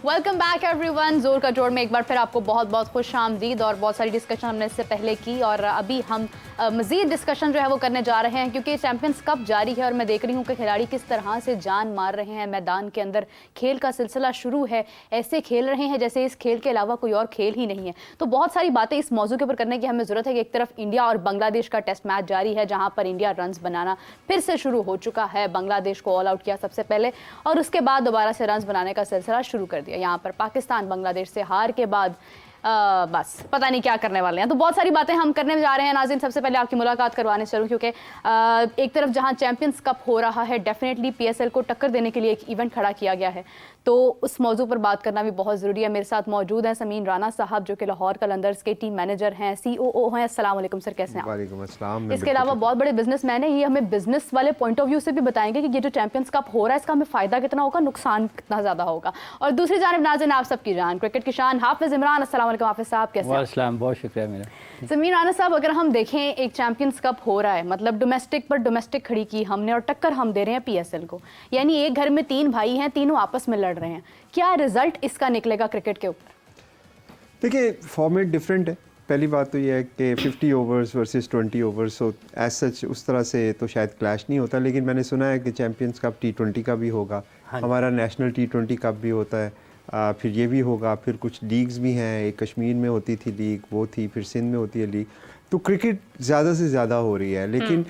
Welcome back everyone. जोर का जोड़ में एक बार फिर आपको बहुत बहुत खुश आमदीद। और बहुत सारी डिस्कशन हमने इससे पहले की और अभी हम मज़ीद डिस्कशन जो है वो करने जा रहे हैं, क्योंकि चैंपियंस कप जारी है और मैं देख रही हूँ कि खिलाड़ी किस तरह से जान मार रहे हैं मैदान के अंदर। खेल का सिलसिला शुरू है, ऐसे खेल रहे हैं जैसे इस खेल के अलावा कोई और खेल ही नहीं है। तो बहुत सारी बातें इस मौजू के ऊपर करने की हमें ज़रूरत है कि एक तरफ इंडिया और बांग्लादेश का टेस्ट मैच जारी है, जहाँ पर इंडिया रन्स बनाना फिर से शुरू हो चुका है। बांग्लादेश को ऑल आउट किया सबसे पहले और उसके बाद दोबारा से रन्स बनाने का सिलसिला शुरू कर दिया। यहाँ पर पाकिस्तान बांग्लादेश से हार के बाद बस पता नहीं क्या करने वाले हैं। तो बहुत सारी बातें हम करने जा रहे हैं। नाज़रीन, सबसे पहले आपकी मुलाकात करवाने चलूँ, क्योंकि एक तरफ जहां चैंपियंस कप हो रहा है, डेफिनेटली पीएसएल को टक्कर देने के लिए एक इवेंट खड़ा किया गया है, तो उस मौजू पर बात करना भी बहुत ज़रूरी है। मेरे साथ मौजूद हैं समीन राना साहब, जो कि लाहौर कलंदर्स के टीम मैनेजर हैं, COO हैं। अस्सलाम वालेकुम सर, कैसे हैं आप? वालेकुम अस्सलाम। इसके अलावा बहुत बड़े बिजनेसमैन हैं, ये हमें बिजनेस वाले पॉइंट ऑफ व्यू से भी बताएंगे कि ये जो चैंपियंस कप हो रहा है इसका हमें फ़ायदा कितना होगा, नुकसान कितना ज़्यादा होगा। और दूसरी जानिब नाज़रीन, आप सबकी जान क्रिकेट की शान हाफिज़ इमरान। अस्सलाम वालेकुम हाफिज़ साहब, कैसे हैं? वालेकुम, बहुत शुक्रिया मेरा। समीन राना साहब, अगर हम देखें एक चैंपियंस कप हो रहा है, मतलब डोमेस्टिक पर डोमेस्टिक खड़ी की हमने और टक्कर हम दे रहे हैं पीएसएल को, यानी एक घर में 3 भाई हैं, तीनों आपस में लड़ रहे हैं। क्या रिजल्ट इसका निकलेगा क्रिकेट के ऊपर? देखिए, फॉर्मेट डिफरेंट है। पहली बात तो ये है कि 50 overs versus 20 overs, so as such उस तरह से तो शायद क्लैश नहीं होता, लेकिन मैंने सुना है कि चैंपियंस कप T20 का भी होगा। हमारा नेशनल T20 कप भी होता है, फिर ये भी होगा, फिर कुछ लीग्स भी हैं। एक कश्मीर में होती थी लीग, वो थी, फिर सिंध में होती है लीग। तो क्रिकेट ज़्यादा से ज़्यादा हो रही है, लेकिन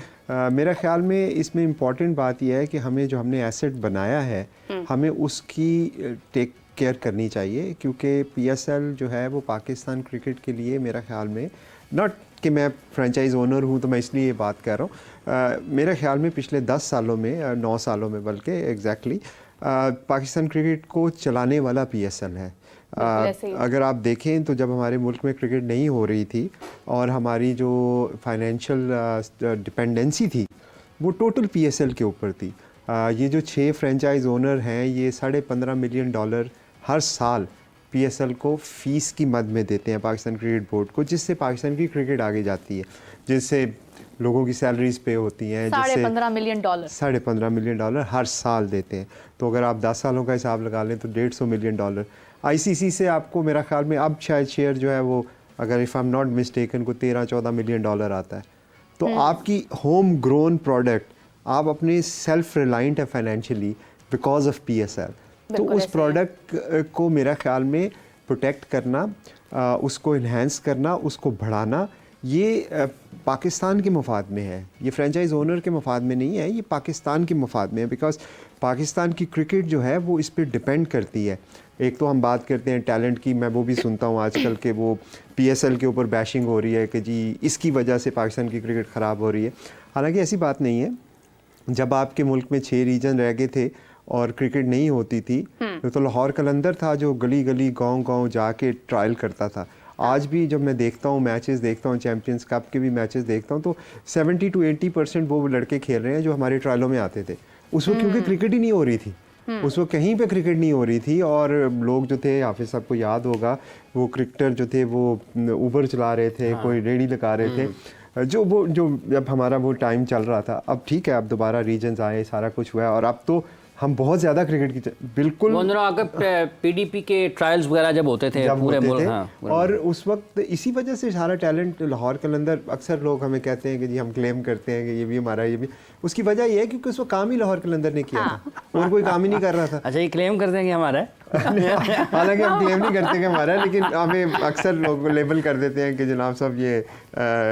मेरा ख्याल में इसमें इम्पॉर्टेंट बात यह है कि हमें जो हमने एसेट बनाया है, हमें उसकी टेक केयर करनी चाहिए, क्योंकि PSL जो है वो पाकिस्तान क्रिकेट के लिए मेरा ख्याल में, नॉट कि मैं फ्रेंचाइज ओनर हूँ तो मैं इसलिए ये बात कर रहा हूँ, मेरे ख्याल में पिछले 10 सालों में, 9 सालों में बल्कि एग्जैक्टली, पाकिस्तान क्रिकेट को चलाने वाला PSL है। अगर आप देखें तो जब हमारे मुल्क में क्रिकेट नहीं हो रही थी और हमारी जो फाइनेंशियल डिपेंडेंसी थी वो टोटल PSL के ऊपर थी। ये जो 6 फ्रेंचाइज ओनर हैं, ये $15.5 मिलियन हर साल PSL को फ़ीस की मद में देते हैं पाकिस्तान क्रिकेट बोर्ड को, जिससे पाकिस्तान की क्रिकेट आगे जाती है, जिससे लोगों की सैलरीज पे होती हैं। $15.5 मिलियन $15.5 मिलियन हर साल देते हैं। तो अगर आप 10 सालों का हिसाब लगा लें तो $150 मिलियन। ICC से आपको मेरा ख्याल में अब शायद शेयर जो है वो, अगर if I am not mistaken, को $13-14 मिलियन आता है। तो आपकी होम ग्रोन प्रोडक्ट, आप अपने सेल्फ रिलायंट है फाइनेंशियली बिकॉज ऑफ PSL। तो उस प्रोडक्ट को मेरा ख्याल में प्रोटेक्ट करना, उसको इन्हेंस करना, उसको बढ़ाना, ये पाकिस्तान के मफाद में है। ये फ्रेंचाइज ओनर के मफाद में नहीं है, ये पाकिस्तान के मफाद में है, बिकॉज पाकिस्तान की क्रिकेट जो है वो इस पर डिपेंड करती है। एक तो हम बात करते हैं टैलेंट की, मैं वो भी सुनता हूँ आजकल के वो PSL के ऊपर बैशिंग हो रही है कि जी इसकी वजह से पाकिस्तान की क्रिकेट ख़राब हो रही है। हालांकि ऐसी बात नहीं है। जब आपके मुल्क में 6 रीजन रह गए थे और क्रिकेट नहीं होती थी, तो लाहौर कलंदर था जो गली गली गांव-गांव जाके ट्रायल करता था। आज भी जब मैं देखता हूँ, मैचेस देखता हूँ, चैंपियंस कप के भी मैचेस देखता हूँ, तो 70 to 80% वो लड़के खेल रहे हैं जो हमारे ट्रायलों में आते थे उस वक्त, क्योंकि क्रिकेट ही नहीं हो रही थी उस वक्त, कहीं पे क्रिकेट नहीं हो रही थी। और लोग जो थे, हाफिज़ साहब को याद होगा, वो क्रिकेटर जो थे वो ऊबर चला रहे थे, कोई रेडी लगा रहे थे, जो जब हमारा वो टाइम चल रहा था। अब ठीक है, अब दोबारा रीजन्स आए, सारा कुछ हुआ और अब तो हम बहुत ज़्यादा क्रिकेट की बिल्कुल PDP के ट्रायल्स वगैरह जब होते थे पूरे मुल्क, हाँ, और उस वक्त इसी वजह से सारा टैलेंट लाहौर कलंदर, अक्सर लोग हमें कहते हैं कि जी हम क्लेम करते हैं कि ये भी हमारा, ये भी, उसकी वजह ये है क्योंकि उस वक्त काम ही लाहौर कलंदर ने किया था और कोई काम ही नहीं कर रहा था। अच्छा, ये क्लेम करते हैं कि हमारा है? हालांकि हम क्लेम नहीं करते कि हमारा है, लेकिन हमें अक्सर लोग लेबल कर देते हैं कि जनाब साहब ये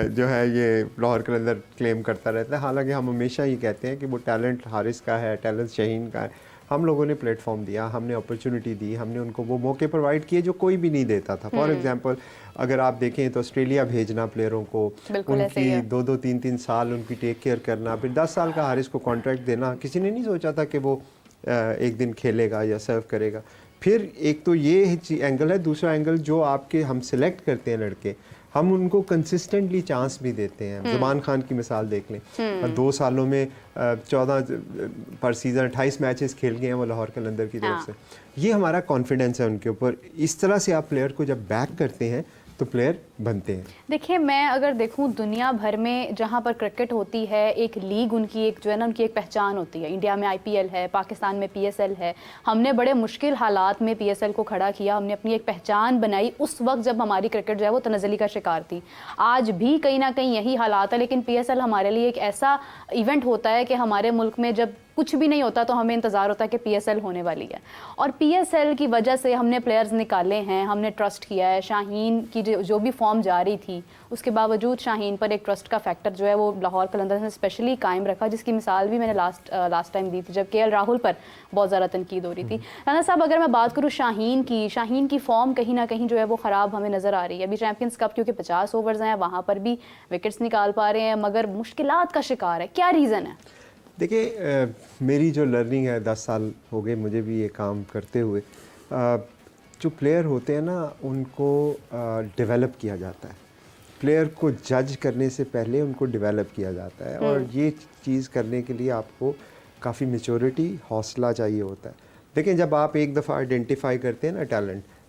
जो है ये लाहौर कलंदर क्लेम करता रहता है। हालांकि हम हमेशा ये कहते हैं कि वो टैलेंट हारिस का है, टैलेंट शहीन का है। हम लोगों ने प्लेटफॉर्म दिया, हमने अपॉर्चुनिटी दी, हमने उनको वो मौके प्रोवाइड किए जो कोई भी नहीं देता था। फॉर एग्जांपल अगर आप देखें तो ऑस्ट्रेलिया भेजना प्लेयरों को, उनकी 2-2, 3-3 साल उनकी टेक केयर करना, फिर 10 साल का हारिस को कॉन्ट्रैक्ट देना, किसी ने नहीं सोचा था कि वो एक दिन खेलेगा या सर्व करेगा। फिर एक तो ये एंगल है, दूसरा एंगल जो आपके हम सिलेक्ट करते हैं लड़के, हम उनको कंसिस्टेंटली चांस भी देते हैं। ज़ुबान खान की मिसाल देख लें, 2 सालों में 14 पर सीज़न 28 मैचेस खेल गए हैं वो लाहौर कलंदर की तरफ से। ये हमारा कॉन्फिडेंस है उनके ऊपर। इस तरह से आप प्लेयर को जब बैक करते हैं तो प्लेयर बनते हैं। देखिए, मैं अगर देखूं दुनिया भर में जहां पर क्रिकेट होती है, एक लीग उनकी एक जो है ना उनकी एक पहचान होती है। इंडिया में IPL है, पाकिस्तान में PSL है। हमने बड़े मुश्किल हालात में PSL को खड़ा किया, हमने अपनी एक पहचान बनाई उस वक्त जब हमारी क्रिकेट जो है वो तनज़्ज़ुली का शिकार थी। आज भी कहीं ना कहीं यही हालात है, लेकिन PSL हमारे लिए एक ऐसा इवेंट होता है कि हमारे मुल्क में जब कुछ भी नहीं होता तो हमें इंतज़ार होता है कि PSL होने वाली है, और PSL की वजह से हमने प्लेयर्स निकाले हैं, हमने ट्रस्ट किया है। शाहीन की जो भी फॉर्म जा रही थी, उसके बावजूद शाहीन पर एक ट्रस्ट का फैक्टर जो है वो लाहौर कलंदर्स ने स्पेशली कायम रखा, जिसकी मिसाल भी मैंने लास्ट टाइम दी थी जब KL राहुल पर बहुत ज़्यादा तनकीद हो रही थी। राना साहब, अगर मैं बात करूँ शाहीन की फॉर्म कहीं ना कहीं जो है वो ख़राब हमें नज़र आ रही है। अभी चैम्पियंस कप क्योंकि 50 ओवर्स हैं, वहाँ पर भी विकेट्स निकाल पा रहे हैं मगर मुश्किलात का शिकार है, क्या रीज़न है? देखिए, मेरी जो लर्निंग है 10 साल हो गए मुझे भी ये काम करते हुए। जो प्लेयर होते हैं ना उनको डेवलप किया जाता है। प्लेयर को जज करने से पहले उनको डेवलप किया जाता है, और ये चीज़ करने के लिए आपको काफ़ी मैच्योरिटी, हौसला चाहिए होता है। देखिए, जब आप एक दफ़ा आइडेंटिफाई करते हैं ना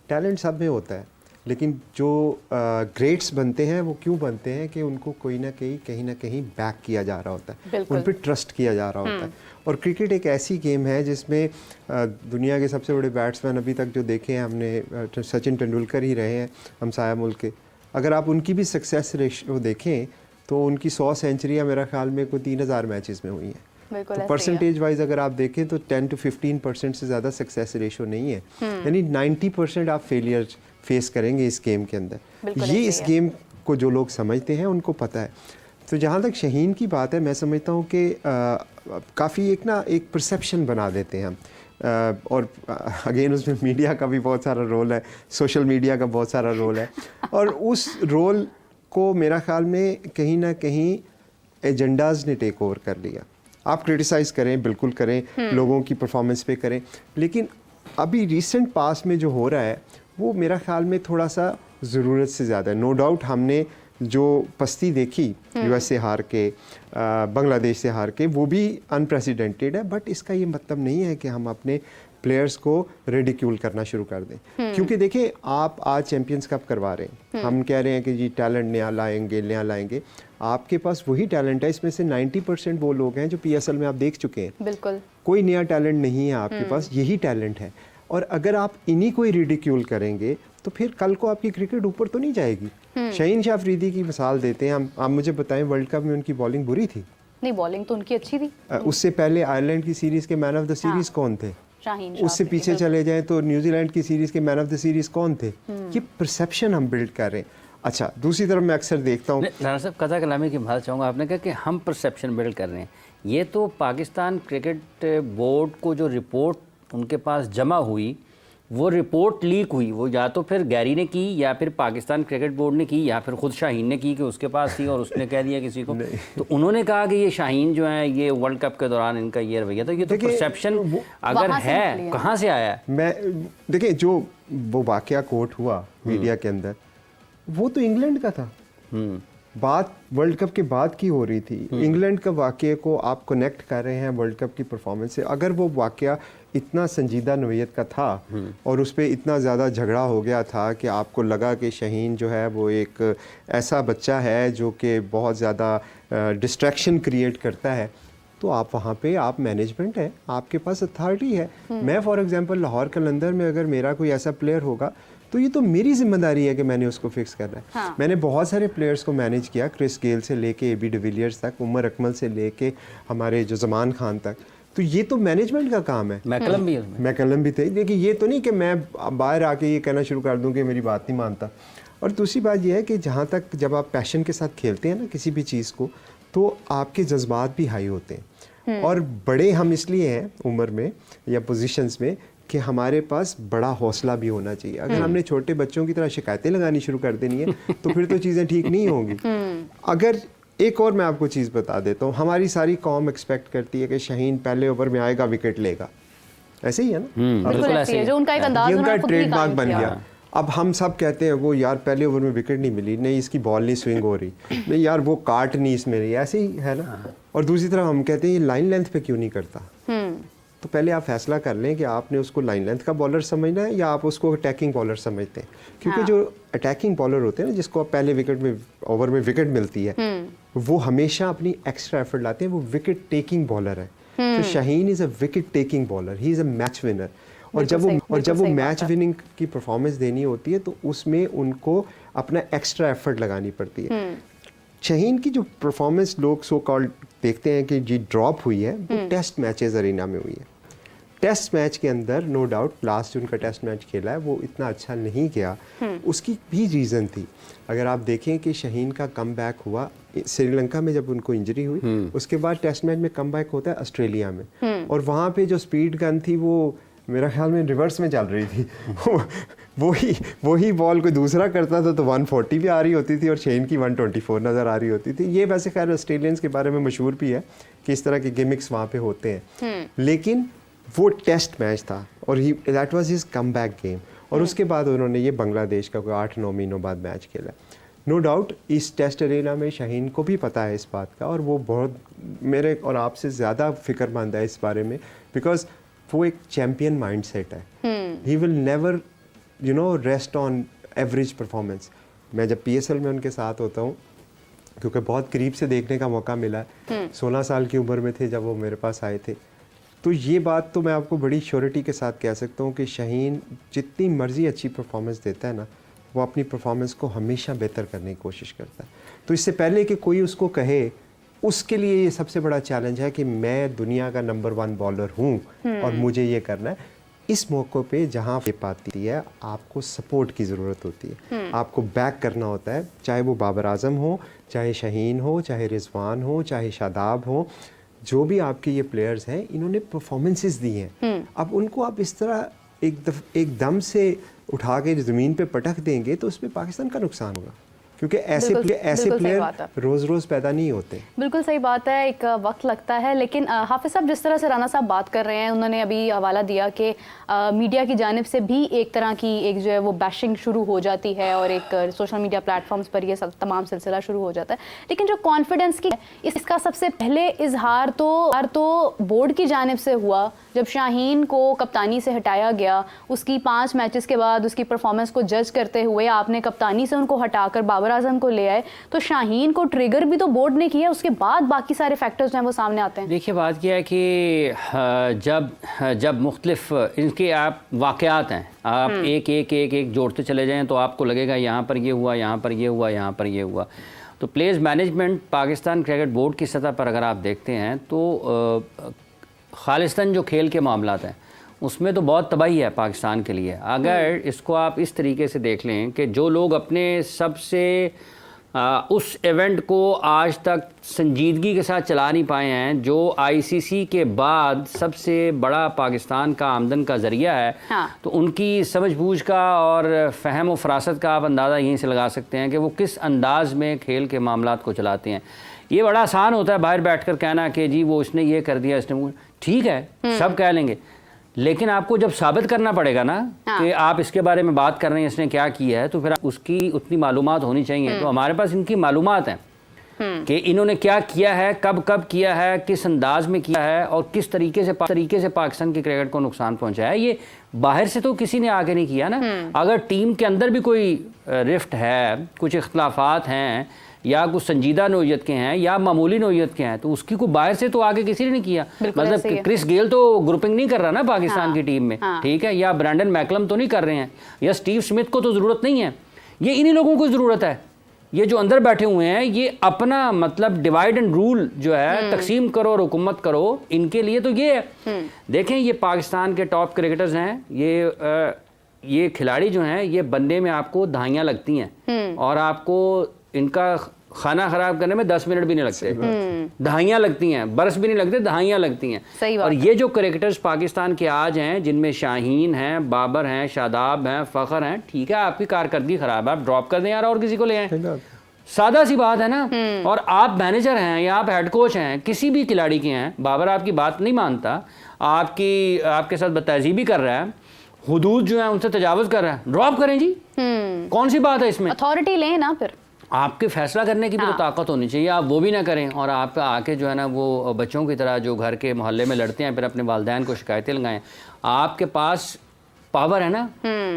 टैलेंट सब में होता है, लेकिन जो ग्रेट्स बनते हैं वो क्यों बनते हैं कि उनको कोई ना कहीं ना कहीं बैक किया जा रहा होता है, उन पर ट्रस्ट किया जा रहा होता है। और क्रिकेट एक ऐसी गेम है जिसमें दुनिया के सबसे बड़े बैट्समैन अभी तक जो देखे हैं हमने, सचिन तेंदुलकर ही रहे हैं हमसाया मुल्क के। अगर आप उनकी भी सक्सेस रेशियो देखें तो उनकी 100 सेंचुरियाँ मेरा ख्याल में कोई 3000 मैचेस में हुई हैं। तो परसेंटेज वाइज अगर आप देखें तो 10 to 15% से ज़्यादा सक्सेस रेशियो नहीं है, यानी 90% आप फेलियर फेस करेंगे इस गेम के अंदर। ये इस गेम को जो लोग समझते हैं उनको पता है। तो जहाँ तक शाहीन की बात है, मैं समझता हूँ कि काफ़ी एक परसेप्शन बना देते हैं हम, और अगेन उसमें मीडिया का भी बहुत सारा रोल है, सोशल मीडिया का बहुत सारा रोल है, और उस रोल को मेरा ख्याल में कहीं ना कहीं एजेंडाज़ ने टेक ओवर कर लिया। आप क्रिटिसाइज़ करें, बिल्कुल करें, लोगों की परफॉर्मेंस पे करें, लेकिन अभी रिसेंट पास में जो हो रहा है वो मेरा ख्याल में थोड़ा सा ज़रूरत से ज़्यादा है। नो डाउट हमने जो पस्ती देखी US से हार के, बांग्लादेश से हार के, वो भी अनप्रेसिडेंटेड है, बट इसका ये मतलब नहीं है कि हम अपने प्लेयर्स को रिडिक्यूल करना शुरू कर दें। क्योंकि देखिए, आप आज चैम्पियंस कप करवा रहे हैं, हम कह रहे हैं कि जी टैलेंट नया लाएंगे, आपके पास वही टैलेंट है। इसमें से 90% वो लोग हैं जो PSL में आप देख चुके हैं। बिल्कुल, कोई नया टैलेंट नहीं है आपके पास, यही टैलेंट है। और अगर आप इन्हीं को ही रिडिक्यूल करेंगे तो फिर कल को आपकी क्रिकेट ऊपर तो नहीं जाएगी। शाहीन शाह अफरीदी की मिसाल देते हैं, आप मुझे बताएं, वर्ल्ड कप में उनकी बॉलिंग बुरी थी? नहीं, बॉलिंग तो उनकी अच्छी थी। उससे पहले आयरलैंड की सीरीज़ के मैन ऑफ द सीरीज़ कौन थे? शाहीन। उससे पीछे चले जाएं तो न्यूजीलैंड की सीरीज़ के मैन ऑफ द सीरीज़ कौन थे? ये परसेप्शन हम बिल्ड कर रहे हैं। अच्छा, दूसरी तरफ मैं अक्सर देखता हूँ, राना साहब कथा कलामी की बात चाहूँगा, आपने कहा कि हम परसेप्शन बिल्ड कर रहे हैं। ये तो पाकिस्तान क्रिकेट बोर्ड को जो रिपोर्ट उनके पास जमा हुई, वो रिपोर्ट लीक हुई, वो या तो फिर गैरी ने की, या फिर पाकिस्तान क्रिकेट बोर्ड ने की, या फिर खुद शाहीन ने की कि उसके पास थी और उसने कह दिया किसी को। तो उन्होंने कहा कि ये शाहीन जो है ये वर्ल्ड कप के दौरान इनका ये रवैया, तो ये तो परसेप्शन अगर है कहाँ से आया है? मैं देखिए, जो वो वाकया कोट हुआ मीडिया के अंदर, वो तो इंग्लैंड का था। बात वर्ल्ड कप के बाद की हो रही थी। इंग्लैंड का वाकये को आप कनेक्ट कर रहे हैं वर्ल्ड कप की परफॉर्मेंस से। अगर वो वाकया इतना संजीदा नोयत का था और उस पर इतना ज़्यादा झगड़ा हो गया था कि आपको लगा कि शाहीन जो है वो एक ऐसा बच्चा है जो कि बहुत ज़्यादा डिस्ट्रैक्शन क्रिएट करता है, तो आप वहाँ पे आप मैनेजमेंट है, आपके पास अथॉरिटी है। मैं फॉर एग्जांपल लाहौर कलंदर में अगर मेरा कोई ऐसा प्लेयर होगा तो ये तो मेरी जिम्मेदारी है कि मैंने उसको फिक्स करना है। हाँ। मैंने बहुत सारे प्लेयर्स को मैनेज किया, क्रिस गेल से लेके AB डिविलियर्स तक, उमर अकमल से लेके हमारे जो जमान खान तक, तो ये तो मैनेजमेंट का काम है। मैकलम भी थे। देखिए, ये तो नहीं कि मैं बाहर आके ये कहना शुरू कर दूं कि मेरी बात नहीं मानता। और दूसरी बात ये है कि जहाँ तक जब आप पैशन के साथ खेलते हैं ना किसी भी चीज़ को, तो आपके जज्बात भी हाई होते हैं। और बड़े हम इसलिए हैं उम्र में या पोजीशंस में कि हमारे पास बड़ा हौसला भी होना चाहिए। अगर हमने छोटे बच्चों की तरह शिकायतें लगानी शुरू कर देनी है तो फिर तो चीज़ें ठीक नहीं होंगी। अगर एक और मैं आपको चीज़ बता देता हूँ, हमारी सारी कौम एक्सपेक्ट करती है कि शाहीन पहले ओवर में आएगा, विकेट लेगा। ऐसे ही है ना? बिल्कुल ऐसे ही है, जो उनका एक अंदाज ये उनका उन्होंने खुद भी ट्रेडमार्क कायम बन किया। गया। अब हम सब कहते हैं वो यार पहले ओवर में विकेट नहीं मिली, नहीं इसकी बॉल नहीं स्विंग हो रही, नहीं यार वो काट नहीं इसमें रही, ऐसे ही है ना। और दूसरी तरफ हम कहते हैं ये लाइन लेंथ पे क्यों नहीं करता, तो पहले आप फैसला कर लें कि आपने उसको लाइन लेंथ का बॉलर समझना है या आप उसको अटैकिंग बॉलर समझते हैं, क्योंकि जो अटैकिंग बॉलर होते हैं ना, जिसको आप पहले विकेट में ओवर में विकेट मिलती है, वो हमेशा अपनी एक्स्ट्रा एफर्ट लाते हैं, वो विकेट टेकिंग बॉलर है। तो Shaheen is a wicket taking bowler, he is a match winner. और जब वो मैच विनिंग की परफॉर्मेंस देनी होती है तो उसमें उनको अपना एक्स्ट्रा एफर्ट लगानी पड़ती है। शाहीन की जो परफॉर्मेंस लोग सो कॉल्ड देखते हैं कि जी ड्रॉप हुई है, वो टेस्ट मैचेस अरीना में हुई है। टेस्ट मैच के अंदर नो डाउट लास्ट जो उनका टेस्ट मैच खेला है वो इतना अच्छा नहीं गया, उसकी भी रीज़न थी। अगर आप देखें कि शाहीन का कम बैक हुआ श्रीलंका में जब उनको इंजरी हुई, उसके बाद टेस्ट मैच में कम बैक होता है ऑस्ट्रेलिया में, और वहाँ पे जो स्पीड गन थी वो मेरा ख्याल में रिवर्स में चल रही थी। वही बॉल कोई दूसरा करता था तो 140 भी आ रही होती थी और शाहीन की 124 नज़र आ रही होती थी। ये वैसे खैर ऑस्ट्रेलियंस के बारे में मशहूर भी है कि इस तरह के गिमिक्स वहाँ पे होते हैं, लेकिन वो टेस्ट मैच था और that was his come back game. और उसके बाद उन्होंने ये बांग्लादेश का कोई 8-9 महीनों बाद मैच खेला। नो डाउट इस टेस्ट अरेना में शाहीन को भी पता है इस बात का, और वो बहुत मेरे और आपसे ज़्यादा फिक्रमंद है इस बारे में, बिकॉज वो एक चैम्पियन माइंडसेट है। He will never rest on average performance. मैं जब PSL में उनके साथ होता हूँ, क्योंकि बहुत करीब से देखने का मौका मिला है, 16 साल की उम्र में थे जब वो मेरे पास आए थे, तो ये बात तो मैं आपको बड़ी श्योरिटी के साथ कह सकता हूँ कि शाहीन जितनी मर्जी अच्छी परफॉर्मेंस देता है ना, वो अपनी परफॉर्मेंस को हमेशा बेहतर करने की कोशिश करता है। तो इससे पहले कि कोई उसको कहे, उसके लिए ये सबसे बड़ा चैलेंज है कि मैं दुनिया का नंबर 1 बॉलर हूँ और मुझे ये करना है। इस मौके पे जहाँ पे पाती है, आपको सपोर्ट की ज़रूरत होती है, आपको बैक करना होता है, चाहे वो बाबर आजम हो, चाहे शाहीन हो, चाहे रिजवान हो, चाहे शादाब हो, जो भी आपके ये प्लेयर्स हैं, इन्होंने परफॉर्मेंसेस दी हैं। अब उनको आप इस तरह एकदम से उठा के ज़मीन पे पटक देंगे तो उसमें पाकिस्तान का नुकसान होगा, क्योंकि ऐसे प्लेयर रोज़ रोज़ पैदा नहीं होते। बिल्कुल सही बात है, एक वक्त लगता है। लेकिन हाफिज साहब, जिस तरह से राना साहब बात कर रहे हैं, उन्होंने अभी हवाला दिया कि मीडिया की जानिब से भी एक तरह की एक जो है वो बैशिंग शुरू हो जाती है और एक सोशल मीडिया प्लेटफॉर्म्स पर ये सब तमाम सिलसिला शुरू हो जाता है। लेकिन जो कॉन्फिडेंस की इसका सबसे पहले इजहार तो बोर्ड की जानिब से हुआ जब शाहीन को कप्तानी से हटाया गया। उसकी 5 मैचेस के बाद उसकी परफॉर्मेंस को जज करते हुए आपने कप्तानी से उनको हटाकर बाबर आजम को ले आए, तो शाहीन को ट्रिगर भी तो बोर्ड ने किया, उसके बाद बाकी सारे फैक्टर्स हैं वो सामने आते हैं। देखिए, बात क्या है कि जब मुख्तलिफ इनके आप वाक़यात हैं, आप एक जोड़ते चले जाएं तो आपको लगेगा यहाँ पर ये हुआ, यहाँ पर ये हुआ, यहाँ पर ये हुआ। तो players management Pakistan cricket board की सतह पर अगर आप देखते हैं तो खालिस्तान जो खेल के मामलात हैं उसमें तो बहुत तबाही है पाकिस्तान के लिए। अगर इसको आप इस तरीके से देख लें कि जो लोग अपने सबसे उस इवेंट को आज तक संजीदगी के साथ चला नहीं पाए हैं, जो ICC के बाद सबसे बड़ा पाकिस्तान का आमदन का ज़रिया है, तो उनकी समझबूझ का और फ़हम व फरासत का आप अंदाज़ा यहीं से लगा सकते हैं कि वो किस अंदाज में खेल के मामलात को चलाते हैं। ये बड़ा आसान होता है बाहर बैठकर कहना कि जी वो उसने ये कर दिया, इसने, ठीक है, सब कह लेंगे, लेकिन आपको जब साबित करना पड़ेगा ना कि आप इसके बारे में बात कर रहे हैं, इसने क्या किया है, तो फिर उसकी उतनी मालूमात होनी चाहिए। तो हमारे पास इनकी मालूमात हैं कि इन्होंने क्या किया है, कब किया है, किस अंदाज में किया है और किस तरीके से पाकिस्तान की क्रिकेट को नुकसान पहुंचाया है। ये बाहर से तो किसी ने आगे नहीं किया ना। अगर टीम के अंदर भी कोई रिफ्ट है, कुछ इख्तलाफात हैं या कुछ संजीदा नोयत के हैं या मामूली नोयत के हैं, तो उसकी को बाहर से तो आगे किसी ने नहीं किया। मतलब क्रिस गेल तो ग्रुपिंग नहीं कर रहा ना पाकिस्तान की टीम में, ठीक है, या ब्रैंडन मैकलम तो नहीं कर रहे हैं, या स्टीव स्मिथ को तो ज़रूरत नहीं है। ये इन्हीं लोगों को ज़रूरत है। ये जो अंदर बैठे हुए हैं, ये अपना मतलब डिवाइड एंड रूल जो है, तकसीम करो और हुकूमत करो, इनके लिए तो ये है। देखें, ये पाकिस्तान के टॉप क्रिकेटर्स हैं, ये खिलाड़ी जो हैं, ये बनने में आपको दहाइयाँ लगती हैं और आपको इनका खाना खराब करने में 10 मिनट भी नहीं लगते, दहाइयाँ लगती हैं, बरस भी नहीं लगते, दहाइयाँ लगती हैं। और ये जो क्रिकेटर्स पाकिस्तान के आज हैं, जिनमें शाहीन हैं, बाबर हैं, शादाब हैं, फ़खर हैं, ठीक है, आपकी कारकर्दगी ख़राब है, आप ड्रॉप कर दें यार और किसी को ले आएं, सादा सी बात है ना। और आप मैनेजर हैं या आप हेड कोच हैं, किसी भी खिलाड़ी के हैं, बाबर आपकी बात नहीं मानता, आपके साथ बदतहजीबी कर रहा है, हुदूद जो है उनसे तजावुज़ कर रहा है, ड्रॉप करें जी, कौन सी बात है इसमें? अथॉरिटी लें ना फिर। आपके फैसला करने की भी तो ताकत होनी चाहिए। आप वो भी ना करें और आप आके जो है ना वो बच्चों की तरह जो घर के मोहल्ले में लड़ते हैं, फिर अपने वालिदैन को शिकायतें लगाएं। आपके पास पावर है ना,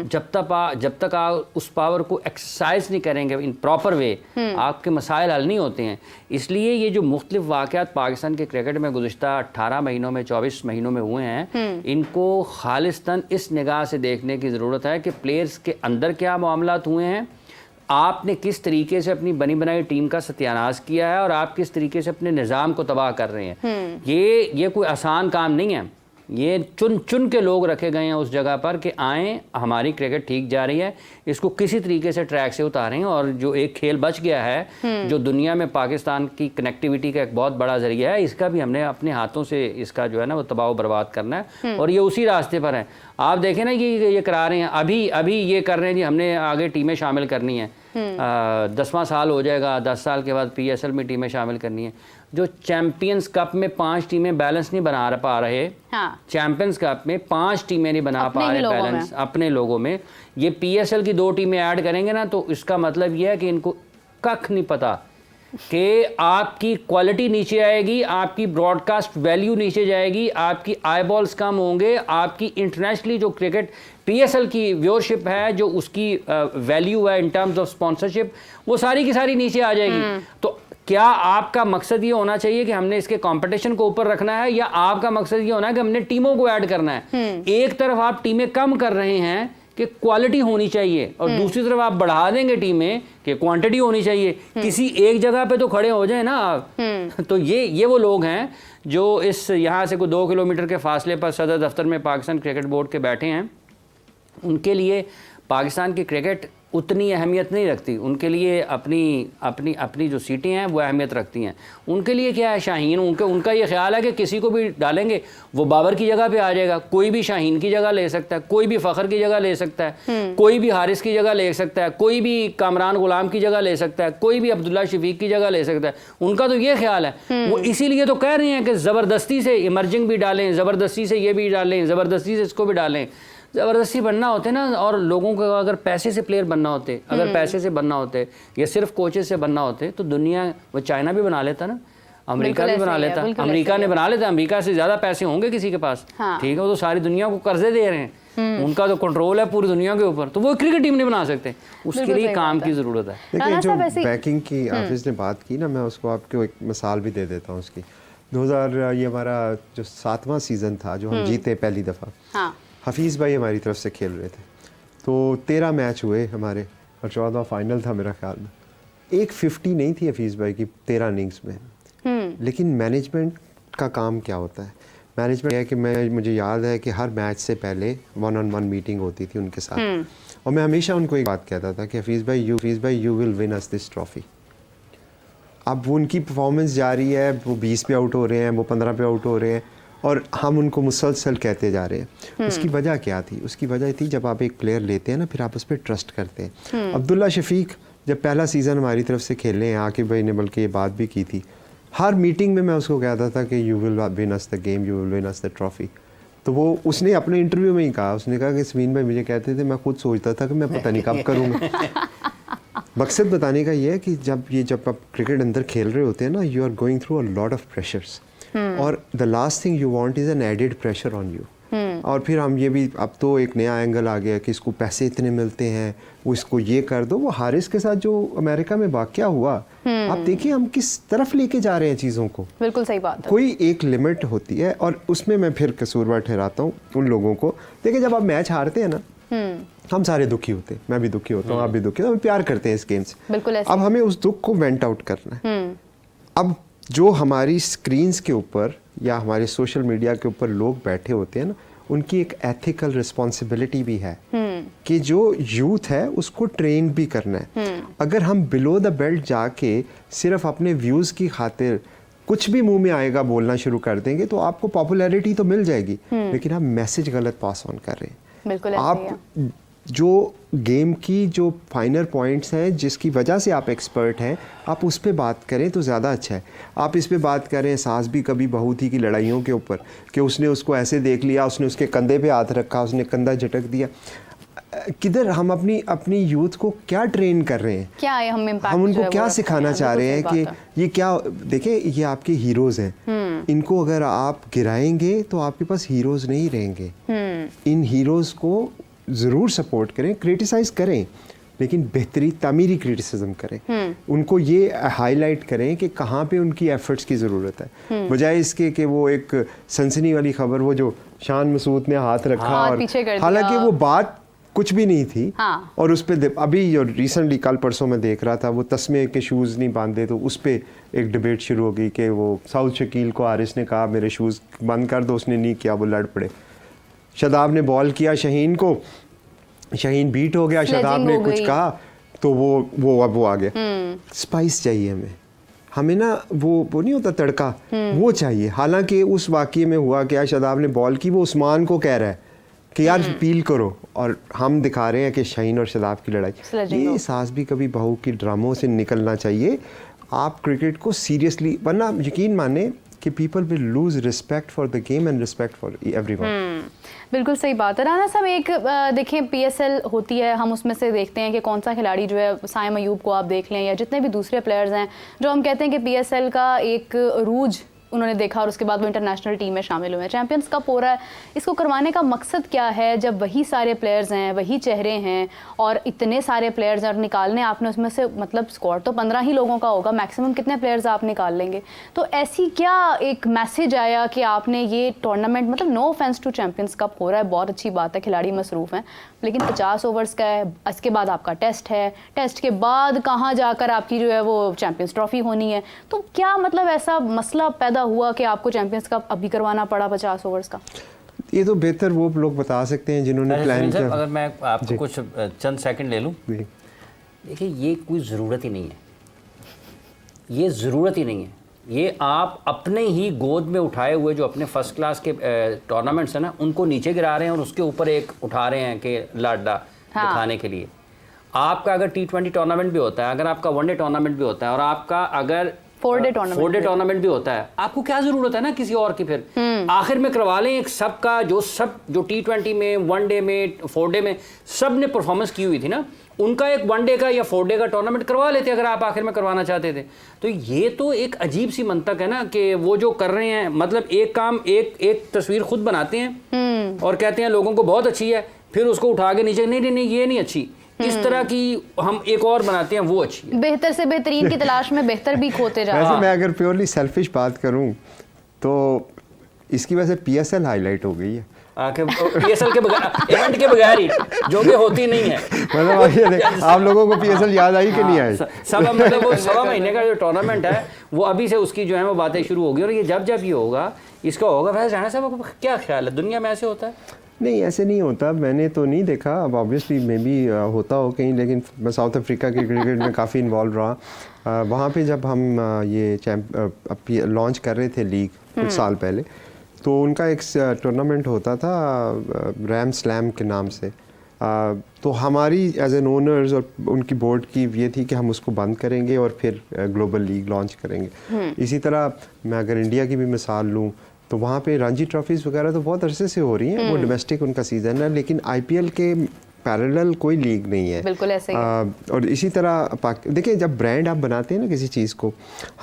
जब तक आप उस पावर को एक्सरसाइज नहीं करेंगे इन प्रॉपर वे, आपके मसाइल हल नहीं होते हैं। इसलिए ये जो मुख्तलिफ वाक़यात पाकिस्तान के क्रिकेट में गुज़िश्ता 18 महीनों में 24 महीनों में हुए हैं, इनको खालिस्तन इस निगाह से देखने की ज़रूरत है कि प्लेयर्स के अंदर क्या मामलात हुए हैं, आपने किस तरीके से अपनी बनी बनाई टीम का सत्यानाश किया है और आप किस तरीके से अपने निज़ाम को तबाह कर रहे हैं। ये कोई आसान काम नहीं है। ये चुन चुन के लोग रखे गए हैं उस जगह पर कि आएँ, हमारी क्रिकेट ठीक जा रही है, इसको किसी तरीके से ट्रैक से उतारें। और जो एक खेल बच गया है जो दुनिया में पाकिस्तान की कनेक्टिविटी का एक बहुत बड़ा ज़रिया है, इसका भी हमने अपने हाथों से इसका जो है ना वो तबाह बर्बाद करना है और ये उसी रास्ते पर है। आप देखें ना ये करा रहे हैं, अभी ये कर रहे हैं जी, हमने आगे टीमें शामिल करनी है, 10वां साल हो जाएगा, 10 साल के बाद PSL में टीमें शामिल करनी है। जो चैंपियंस कप में 5 टीमें बैलेंस नहीं बना पा रहे, चैंपियंस कप में 5 टीमें नहीं बना पा रहे बैलेंस अपने लोगों में, ये PSL की 2 टीमें ऐड करेंगे ना, तो इसका मतलब ये है कि इनको कख नहीं पता कि आपकी क्वालिटी नीचे आएगी, आपकी ब्रॉडकास्ट वैल्यू नीचे जाएगी, आपकी आई बॉल्स कम होंगे, आपकी इंटरनेशनली जो क्रिकेट PSL की व्यूअरशिप है, जो उसकी वैल्यू है इन टर्म्स ऑफ स्पॉन्सरशिप, वो सारी की सारी नीचे आ जाएगी। तो क्या आपका मकसद ये होना चाहिए कि हमने इसके कंपटीशन को ऊपर रखना है, या आपका मकसद ये होना है कि हमने टीमों को ऐड करना है? एक तरफ आप टीमें कम कर रहे हैं कि क्वालिटी होनी चाहिए और दूसरी तरफ आप बढ़ा देंगे टीमें कि क्वांटिटी होनी चाहिए। किसी एक जगह पे तो खड़े हो जाए ना आप। तो ये वो लोग हैं जो इस यहाँ से कोई 2 किलोमीटर के फासले पर सदर दफ्तर में पाकिस्तान क्रिकेट बोर्ड के बैठे हैं। उनके लिए पाकिस्तान की क्रिकेट उतनी अहमियत नहीं रखती, उनके लिए अपनी जो सीटें हैं वो अहमियत रखती हैं। उनके लिए क्या है, शाहीन, उनका ये ख्याल है कि किसी को भी डालेंगे वो बाबर की जगह पे आ जाएगा, कोई भी शाहीन की जगह ले सकता है, कोई भी फ़खर की जगह ले सकता है, कोई भी हारिस की जगह ले सकता है, कोई भी कामरान गुलाम की जगह ले सकता है, कोई भी अब्दुल्ला शफीक की जगह ले सकता है। उनका तो ये ख्याल है। वो इसीलिए तो कह रहे हैं कि ज़बरदस्ती से इमर्जिंग भी डालें, ज़बरदस्ती से ये भी डालें, ज़बरदस्ती से इसको भी डालें। ज़बरदस्ती बनना होते ना, और लोगों को अगर पैसे से प्लेयर बनना होते, अगर पैसे से बनना होते या सिर्फ कोचेस से बनना होते, तो दुनिया वो चाइना भी बना लेता ना, अमेरिका भी बना लेता, अमेरिका ने बना लेता, अमेरिका से ज़्यादा पैसे होंगे किसी के पास, ठीक है, वो तो सारी दुनिया को कर्जे दे रहे हैं, उनका तो कंट्रोल है पूरी दुनिया के ऊपर, तो वो क्रिकेट टीम नहीं बना सकते, उसके लिए काम की ज़रूरत है। देखिए जो बैकिंग की हाफिज़ ने बात की ना, मैं उसको आपको एक मिसाल भी दे देता हूँ उसकी। 2000 ये हमारा जो 7वां सीज़न था जो हम जीते पहली दफ़ा, हफीज़ भाई हमारी तरफ से खेल रहे थे, तो 13 मैच हुए हमारे और 14वां फाइनल था मेरा ख्याल में। एक 50 नहीं थी हफीज़ भाई की 13 इनिंग्स में, लेकिन मैनेजमेंट का काम क्या होता है? मैनेजमेंट है कि मुझे याद है कि हर मैच से पहले 1-on-1 मीटिंग होती थी उनके साथ, और मैं हमेशा उनको एक बात कहता था कि हफीज़ भाई you will win us this trophy. अब वो उनकी परफॉर्मेंस जा रही है, वो 20 पे आउट हो रहे हैं, वो 15 पे आउट हो रहे हैं, और हम उनको मुसलसल कहते जा रहे हैं। उसकी वजह क्या थी? उसकी वजह थी जब आप एक प्लेयर लेते हैं ना, फिर आप उस पर ट्रस्ट करते हैं। अब्दुल्ला शफीक जब पहला सीज़न हमारी तरफ से खेलने हैं, आकिब भाई ने बल्कि ये बात भी की थी, हर मीटिंग में मैं उसको कहता था कि you will win us the game, you will win us the trophy. तो वो उसने अपने इंटरव्यू में ही कहा, उसने कहा कि समीन भाई मुझे कहते थे, मैं खुद सोचता था कि मैं पता नहीं कब करूँगा। मकसद बताने का ये है कि जब आप क्रिकेट अंदर खेल रहे होते हैं ना, you are going through a lot of pressures, और the last thing you want is an added pressure on you. और फिर हम ये भी, अब तो एक नया एंगल आ गया कि इसको पैसे इतने मिलते हैं, वो इसको ये कर दो। वो हारिस के साथ जो अमेरिका में वाक़या हुआ, आप देखिए हम किस तरफ लेके जा रहे हैं चीज़ों को। बिल्कुल सही बात है। कोई एक लिमिट होती है, और उसमें मैं फिर कसूरवार ठहराता हूँ उन लोगों को। देखिए जब आप मैच हारते हैं ना, हम सारे दुखी होते हैं, मैं भी दुखी होता हूँ, आप भी दुखी, हम प्यार करते हैं इस गेम से। बिल्कुल ऐसे। अब हमें उस दुख को वेंट आउट करना है। अब जो हमारी स्क्रीन्स के ऊपर या हमारे सोशल मीडिया के ऊपर लोग बैठे होते हैं ना, उनकी एक एथिकल रिस्पॉन्सिबिलिटी भी है कि जो यूथ है उसको ट्रेन भी करना है। अगर हम बिलो द बेल्ट जाके सिर्फ अपने व्यूज़ की खातिर कुछ भी मुंह में आएगा बोलना शुरू कर देंगे, तो आपको पॉपुलैरिटी तो मिल जाएगी, लेकिन आप मैसेज गलत पास ऑन कर रहे हैं। बिल्कुल आप जो गेम की जो फाइनर पॉइंट्स हैं, जिसकी वजह से आप एक्सपर्ट हैं, आप उस पर बात करें तो ज़्यादा अच्छा है। आप इस पे बात करें सास भी कभी बहू थी की लड़ाइयों के ऊपर, कि उसने उसको ऐसे देख लिया, उसने उसके कंधे पे हाथ रखा, उसने कंधा झटक दिया। किधर हम अपनी यूथ को क्या ट्रेन कर रहे हैं, क्या है हम इम्पैक्ट, हम उनको क्या सिखाना चाह रहे हैं कि ये क्या, देखिए ये आपके हीरोज़ हैं, इनको अगर आप गिराएंगे तो आपके पास हीरोज़ नहीं रहेंगे। इन हीरोज़ को ज़रूर सपोर्ट करें, क्रिटिसाइज़ करें, लेकिन बेहतरी तामीरी क्रिटिसिज्म करें। उनको ये हाईलाइट करें कि कहाँ पे उनकी एफर्ट्स की ज़रूरत है, बजाय इसके कि वो एक सनसनी वाली खबर, वो जो शान मसूद ने हाथ रखा और हालांकि वो बात कुछ भी नहीं थी। हाँ। और उस पर अभी रिसेंटली कल परसों में देख रहा था, वो तस्मे के शूज़ नहीं बांधे, तो उस पर एक डिबेट शुरू हो गई कि वो साउथ शकील को हारिस ने कहा मेरे शूज़ बंद कर दो, उसने नहीं किया, वो लड़ पड़े। शादाब ने बॉल किया शहीन को, शहीन बीट हो गया, शादाब ने कुछ कहा तो वो आ गया। स्पाइस चाहिए हमें ना, वो नहीं होता तड़का, वो चाहिए। हालांकि उस वाक़ये में हुआ क्या, शादाब ने बॉल की, वो उस्मान को कह रहा है कि यार अपील करो, और हम दिखा रहे हैं कि शाहीन और शादाब की लड़ाई। ये एहसास भी कभी बहू की ड्रामों से निकलना चाहिए। आप क्रिकेट को सीरियसली, वरना यकीन माने कि people will lose respect for the game and respect for everyone. बिल्कुल सही बात है। राना साहब, एक देखें PSL होती है, हम उसमें से देखते हैं कि कौन सा खिलाड़ी जो है, साइम अयूब को आप देख लें या जितने भी दूसरे प्लेयर्स हैं, जो हम कहते हैं कि PSL का एक रूज उन्होंने देखा और उसके बाद वो इंटरनेशनल टीम में शामिल हुए हैं। चैंपियंस कप हो रहा है, इसको करवाने का मकसद क्या है जब वही सारे प्लेयर्स हैं, वही चेहरे हैं और इतने सारे प्लेयर्स हैं, और निकालने आपने उसमें से, मतलब स्क्वाड तो 15 ही लोगों का होगा मैक्सिमम, कितने प्लेयर्स आप निकाल लेंगे? तो ऐसी क्या एक मैसेज आया कि आपने ये टूर्नामेंट, मतलब no offence to champions cup हो रहा है, बहुत अच्छी बात है, खिलाड़ी मसरूफ़ हैं, लेकिन 50 ओवर्स का है, इसके बाद आपका टेस्ट है, टेस्ट के बाद कहाँ जाकर आपकी जो है वो चैंपियंस ट्रॉफी होनी है, तो क्या मतलब ऐसा मसला पैदा हुआ कि आपको चैंपियंस कप अभी करवाना पड़ा 50 ओवर्स का? ये तो बेहतर वो लोग बता सकते हैं जिन्होंने प्लान किया। अगर मैं आपको कुछ चंद सेकंड ले लूं, देखिए ये कोई ज़रूरत ही नहीं है, ये ज़रूरत ही नहीं है। ये आप अपने ही गोद में उठाए हुए जो अपने फर्स्ट क्लास के टूर्नामेंट्स हैं ना, उनको नीचे गिरा रहे हैं और उसके ऊपर एक उठा रहे हैं कि लाडा दिखाने के लिए। आपका अगर T20 टूर्नामेंट भी होता है, अगर आपका वनडे टूर्नामेंट भी होता है, और आपका अगर 4 डे टूर्नामेंट भी होता है, आपको क्या जरूरत है ना किसी और की? फिर आखिर में करवा लें एक सबका, जो T20 में, वनडे में, 4 डे में सब ने परफॉर्मेंस की हुई थी ना, उनका एक वनडे का या 4 डे का टूर्नामेंट करवा लेते अगर आप आखिर में करवाना चाहते थे। तो ये तो एक अजीब सी मंतक है ना कि वो जो कर रहे हैं, मतलब एक काम, एक तस्वीर खुद बनाते हैं और कहते हैं लोगों को बहुत अच्छी है, फिर उसको उठा के नीचे, नहीं ये नहीं अच्छी, इस तरह की हम एक और बनाते हैं, वो अच्छी है। बेहतर से बेहतरीन की तलाश में बेहतर भी खोते जा रहे हैं। वैसे मैं अगर प्योरली सेल्फिश बात करूं तो इसकी वजह से PSL हाईलाइट हो गई है। PSL के बगैर, इवेंट के बगैर ही, जो कि होती नहीं है। मतलब आप लोगों को PSL याद आई कि नहीं आई? सब मतलब वो 1.25 महीने का जो टूर्नामेंट है, वो अभी से उसकी जो है वो बातें शुरू होगी, और ये जब ये होगा, इसका होगा। वैसे राणा साहब क्या ख्याल है, दुनिया में ऐसे होता है? नहीं, ऐसे नहीं होता, मैंने तो नहीं देखा, अब ऑब्वियसली मे बी होता हो कहीं, लेकिन मैं साउथ अफ्रीका की क्रिकेट में काफ़ी इन्वॉल्व रहा। वहाँ पे जब हम ये लॉन्च कर रहे थे लीग कुछ साल पहले, तो उनका एक टूर्नामेंट होता था रैम स्लैम के नाम से। तो हमारी एज एन ओनर्स और उनकी बोर्ड की ये थी कि हम उसको बंद करेंगे और फिर ग्लोबल लीग लॉन्च करेंगे। इसी तरह मैं अगर इंडिया की भी मिसाल लूँ तो वहाँ पे रणजी ट्रॉफीज़ वगैरह तो बहुत अरसे से हो रही हैं, वो डोमेस्टिक उनका सीज़न है, लेकिन IPL के पैरेलल कोई लीग नहीं है। बिल्कुल ऐसे ही। और इसी तरह देखिए, जब ब्रांड आप बनाते हैं ना किसी चीज़ को,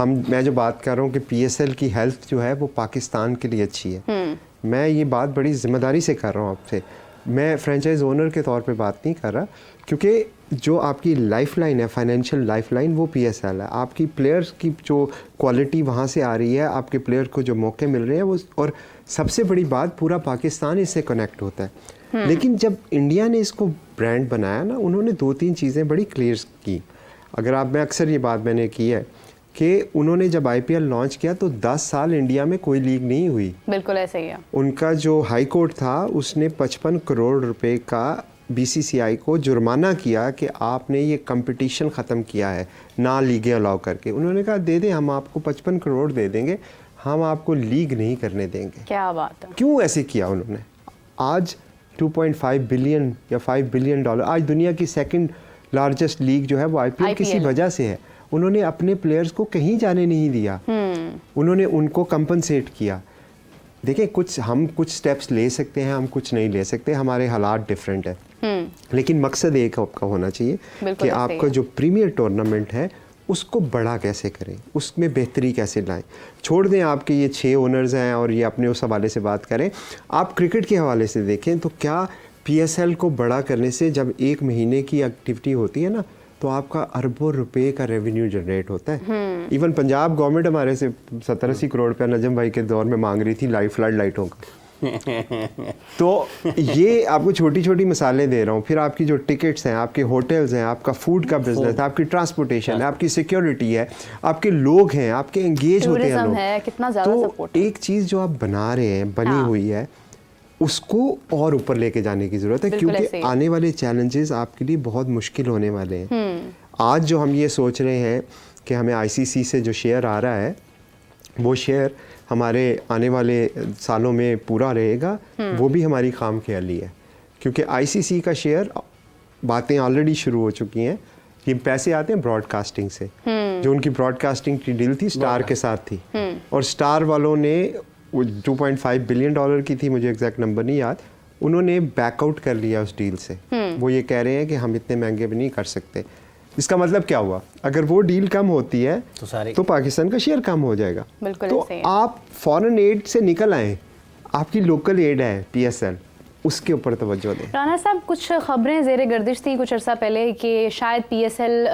मैं जो बात कर रहा हूँ कि PSL की हेल्थ जो है वो पाकिस्तान के लिए अच्छी है। मैं ये बात बड़ी जिम्मेदारी से कर रहा हूँ आपसे, मैं फ्रेंचाइज ओनर के तौर पे बात नहीं कर रहा, क्योंकि जो आपकी लाइफलाइन है, फाइनेंशियल लाइफलाइन, वो PSL है। आपकी प्लेयर्स की जो क्वालिटी वहाँ से आ रही है, आपके प्लेयर को जो मौके मिल रहे हैं वो, और सबसे बड़ी बात, पूरा पाकिस्तान इससे कनेक्ट होता है। लेकिन जब इंडिया ने इसको ब्रांड बनाया ना, उन्होंने 2-3 चीज़ें बड़ी क्लियर की। मैं अक्सर ये बात मैंने की है कि उन्होंने जब IPL लॉन्च किया तो 10 साल इंडिया में कोई लीग नहीं हुई। बिल्कुल ऐसे ही है। उनका जो हाई कोर्ट था उसने 55 करोड़ रुपए का BCCI को जुर्माना किया कि आपने ये कंपटीशन ख़त्म किया है ना लीगें अलाउ करके। उन्होंने कहा दे दें, हम आपको 55 करोड़ दे देंगे, हम आपको लीग नहीं करने देंगे। क्या बात है। क्यों ऐसे किया उन्होंने? आज 2.5 बिलियन या $5 बिलियन, आज दुनिया की सेकंड लार्जेस्ट लीग जो है वो IPL किसी वजह से है। उन्होंने अपने प्लेयर्स को कहीं जाने नहीं दिया, उन्होंने उनको कंपनसेट किया। देखिए, हम कुछ स्टेप्स ले सकते हैं, हम कुछ नहीं ले सकते, हमारे हालात डिफरेंट है। लेकिन मकसद एक आपका होना चाहिए बिल्कुल कि सही आपका है। जो प्रीमियर टूर्नामेंट है उसको बड़ा कैसे करें, उसमें बेहतरी कैसे लाएं। छोड़ दें आपके ये 6 ओनर्स हैं और ये अपने उस हवाले से बात करें, आप क्रिकेट के हवाले से देखें तो क्या PSL को बड़ा करने से जब एक महीने की एक्टिविटी होती है ना तो आपका अरबों रुपए का रेवेन्यू जनरेट होता है। इवन पंजाब गवर्नमेंट हमारे से 70-80 करोड़ रुपया नजम भाई के दौर में मांग रही थी फ्लड लाइटों का। तो ये आपको छोटी छोटी मिसालें दे रहा हूँ। फिर आपकी जो टिकट्स हैं, आपके होटल्स हैं, आपका फूड का बिजनेस है, आपकी ट्रांसपोर्टेशन है, आपकी सिक्योरिटी है, आपके लोग हैं, आपके एंगेज होते हैं टूरिज्म लोग। है, कितना ज़्यादा तो सपोर्ट है। एक चीज़ जो आप बना रहे हैं, बनी हाँ। हुई है, उसको और ऊपर लेके जाने की ज़रूरत है, बिल्कुल ऐसे क्योंकि ही। आने वाले चैलेंजेस आपके लिए बहुत मुश्किल होने वाले हैं। आज जो हम ये सोच रहे हैं कि हमें ICC से जो शेयर आ रहा है वो शेयर हमारे आने वाले सालों में पूरा रहेगा, वो भी हमारी खाम ख्याली है। क्योंकि ICC का शेयर, बातें ऑलरेडी शुरू हो चुकी हैं, ये पैसे आते हैं ब्रॉडकास्टिंग से। जो उनकी ब्रॉडकास्टिंग की डील थी स्टार के साथ थी, और स्टार वालों ने वो 2.5 बिलियन डॉलर की थी, मुझे एग्जैक्ट नंबर नहीं याद, उन्होंने बैकआउट कर लिया उस डील से। वो ये कह रहे हैं कि हम इतने महंगे भी नहीं कर सकते। इसका मतलब क्या हुआ, अगर वो डील कम होती है तो पाकिस्तान का शेयर कम हो जाएगा। बिल्कुल तो ऐसे ही है। आप फॉरेन एड से निकल आए, आपकी लोकल एड है PSL, उसके ऊपर तवज्जो दें। राना साहब, कुछ खबरें ज़ेर गर्दिश थी कुछ अर्सा पहले कि शायद PSL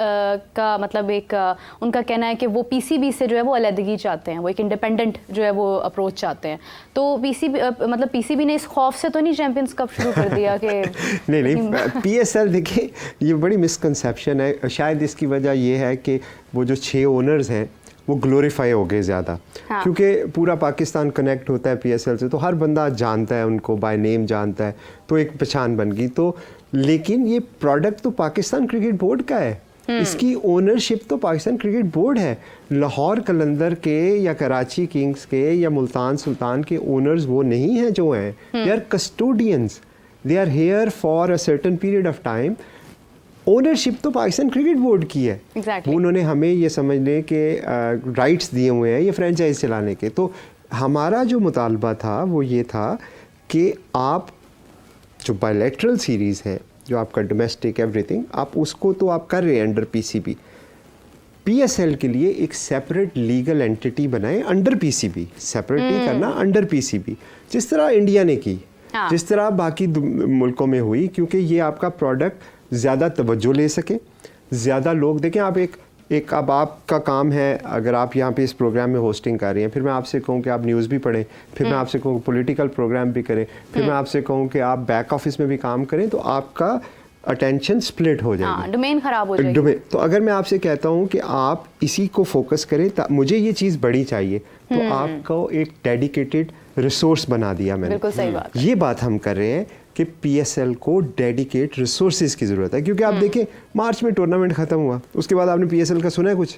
का मतलब एक उनका कहना है कि वो PCB से जो है वो अलहदगी चाहते हैं, वो एक इंडिपेंडेंट जो है वो अप्रोच चाहते हैं। तो PCB ने इस खौफ से तो नहीं चैंपियंस कप शुरू कर दिया कि नहीं PSL देखिए, ये बड़ी मिसकंसेप्शन है। शायद इसकी वजह ये है कि वो जो 6 ओनर्स हैं वो ग्लोरीफाई हो गए ज़्यादा। हाँ। क्योंकि पूरा पाकिस्तान कनेक्ट होता है PSL से, तो हर बंदा जानता है उनको, बाय नेम जानता है, तो एक पहचान बन गई। तो लेकिन ये प्रोडक्ट तो पाकिस्तान क्रिकेट बोर्ड का है, इसकी ओनरशिप तो पाकिस्तान क्रिकेट बोर्ड है। लाहौर कलंदर के या कराची किंग्स के या मुल्तान सुल्तान के ओनर्स वो नहीं हैं जो हैं, they are custodians, they are here for a certain period of time. Ownership तो पाकिस्तान क्रिकेट बोर्ड की है। Exactly. उन्होंने हमें ये समझने के राइट्स दिए हुए हैं ये फ्रेंचाइज चलाने के। तो हमारा जो मुतालबा था वो ये था कि आप जो बायलैटरल सीरीज़ है, जो आपका डोमेस्टिक एवरीथिंग, आप उसको तो आप कर रहे हैं अंडर PCB। PSL के लिए एक सेपरेट लीगल एंटिटी बनाएं अंडर PCB, सेपरेट नहीं करना, अंडर PCB, जिस तरह इंडिया ने की, हाँ। जिस तरह बाकी मुल्कों में हुई, क्योंकि ये आपका प्रोडक्ट ज़्यादा तवज्जो ले सके, ज़्यादा लोग देखें। आप एक अब आपका काम है, अगर आप यहाँ पे इस प्रोग्राम में होस्टिंग कर रही हैं, फिर मैं आपसे कहूँ कि आप न्यूज़ भी पढ़ें, फिर मैं आपसे कहूँ पॉलिटिकल प्रोग्राम भी करें, फिर मैं आपसे कहूँ कि आप बैक ऑफिस में भी काम करें, तो आपका अटेंशन स्प्लिट हो जाएगी। हाँ, डोमेन खराब हो जाएगी। तो अगर मैं आपसे कहता हूँ कि आप इसी को फोकस करें, मुझे ये चीज़ बड़ी चाहिए, तो आपको एक डेडिकेटेड रिसोर्स बना दिया मैंने। बिल्कुल सही बात। ये बात हम कर रहे हैं कि PSL को डेडिकेट रिसोर्सेज की ज़रूरत है, क्योंकि आप देखें मार्च में टूर्नामेंट ख़त्म हुआ, उसके बाद आपने PSL का सुना है कुछ?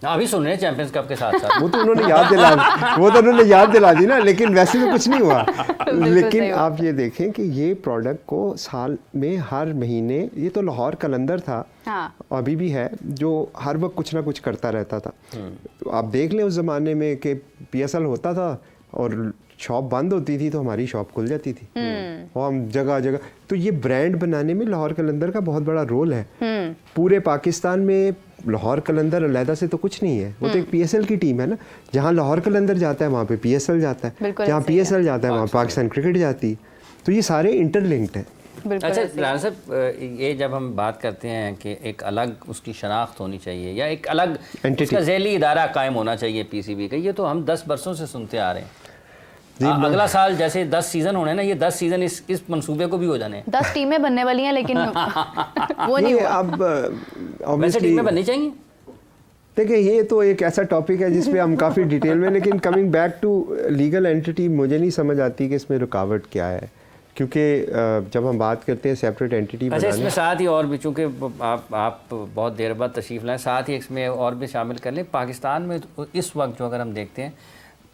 अभी सुन रहे हैं चैंपियंस कप के साथ साथ। वो तो उन्होंने याद दिला दी ना, लेकिन वैसे तो कुछ नहीं हुआ। लेकिन आप ये देखें कि ये प्रोडक्ट को साल में हर महीने, ये तो लाहौर कलंदर था, हाँ। अभी भी है, जो हर वक्त कुछ ना कुछ करता रहता था। तो आप देख लें उस ज़माने में कि PSL होता था और शॉप बंद होती थी तो हमारी शॉप खुल जाती थी, और हम जगह जगह। तो ये ब्रांड बनाने में लाहौर कलंदर का बहुत बड़ा रोल है। पूरे पाकिस्तान में लाहौर कलंदर अलहदा से तो कुछ नहीं है, वो तो एक PSL की टीम है ना। जहाँ लाहौर कलंदर जाता है वहाँ पे PSL जाता है, जहाँ PSL जाता है वहाँ पाकिस्तान क्रिकेट जाती है। तो ये सारे इंटरलिंक्ड हैं। अच्छा राना साहब, ये जब हम बात करते हैं कि एक अलग उसकी शनाख्त होनी चाहिए या एक अलग उसका ज़ैली इदारा कायम होना चाहिए PCB का, ये तो हम 10 बरसों से सुनते आ रहे हैं। अगला साल जैसे 10 सीज़न होने ना, ये 10 सीज़न इस मंसूबे को भी हो जाने। 10 टीमें बनने वाली हैं, लेकिन वो नहीं हुआ। अब वैसे टीमें बननी चाहिए। देखिए, ये तो एक ऐसा टॉपिक है जिस पे हम काफ़ी डिटेल में, लेकिन coming back to legal entity, मुझे नहीं समझ आती कि इसमें रुकावट क्या है, क्योंकि जब हम बात करते हैं सेपरेट एंटिटी अच्छा, इसमें साथ ही और भी, चूँकि आप बहुत देर बाद तशरीफ़ लाएँ, साथ ही इसमें और भी शामिल कर लें। पाकिस्तान में इस वक्त जो अगर हम देखते हैं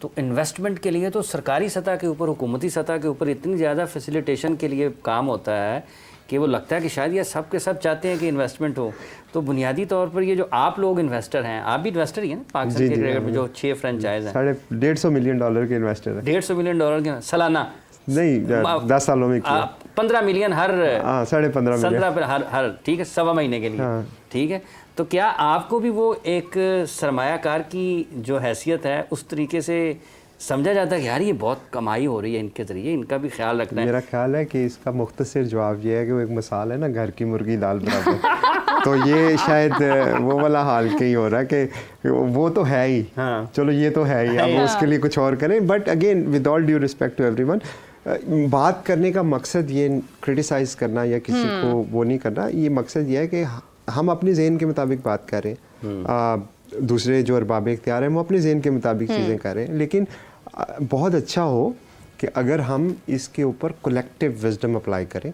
तो इन्वेस्टमेंट के लिए तो सरकारी सतह के ऊपर, हुकूमती सतह के ऊपर इतनी ज़्यादा फैसिलिटेशन के लिए काम होता है कि वो लगता है कि शायद ये सब के सब चाहते हैं कि इन्वेस्टमेंट हो। तो बुनियादी तौर पर ये जो आप लोग इन्वेस्टर हैं, आप भी इन्वेस्टर ही हैं ना पाकिस्तान के क्रिकेट में, जो 6 फ्रेंचाइज हैं, $150 मिलियन के इन्वेस्टर है। $150 मिलियन के सालाना नहीं, 10 सालों में किया। 15 मिलियन हर 15.5 मिलियन 15 हर ठीक है, 1.25 महीने के लिए। हाँ। ठीक है, तो क्या आपको भी वो एक सरमायाकार की जो हैसियत है उस तरीके से समझा जाता है कि यार ये बहुत कमाई हो रही है इनके ज़रिए, इनका भी ख्याल रखना है? मेरा ख्याल है कि इसका मुख्तसर जवाब ये है कि वो एक मिसाल है ना, घर की मुर्गी दाल बराबर। तो ये शायद वो वाला हाल के ही हो रहा है कि वो तो है ही, हाँ। चलो ये तो है ही, अब उसके लिए कुछ और करें। But again with all due respect to everyone, बात करने का मकसद ये क्रिटिसाइज़ करना या किसी को वो नहीं करना, ये मकसद ये है कि हम अपने जहन के मुताबिक बात कर रहे हैं, दूसरे जो अरबाब इख्तियार हैं वो अपने जहन के मुताबिक चीज़ें कर रहे हैं। लेकिन बहुत अच्छा हो कि अगर हम इसके ऊपर कलेक्टिव विजडम अप्लाई करें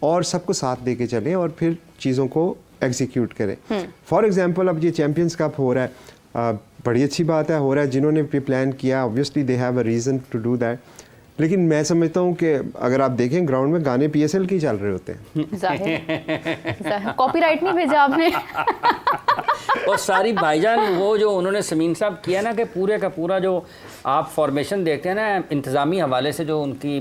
और सबको साथ दे के चलें और फिर चीज़ों को एग्जीक्यूट करें। फॉर एग्जांपल अब ये चैम्पियंस कप हो रहा है, बड़ी अच्छी बात है, हो रहा है, जिन्होंने भी प्लान किया obviously they have a reason to do that. लेकिन मैं समझता हूँ कि अगर आप देखें ग्राउंड में गाने PSL के ही चल रहे होते हैं। जाहिर कॉपीराइट नहीं भेजा आपने। और सारी भाईजान वो जो उन्होंने समीन साहब किया ना कि पूरे का पूरा जो आप फॉर्मेशन देखते हैं ना इंतज़ामी हवाले से जो उनकी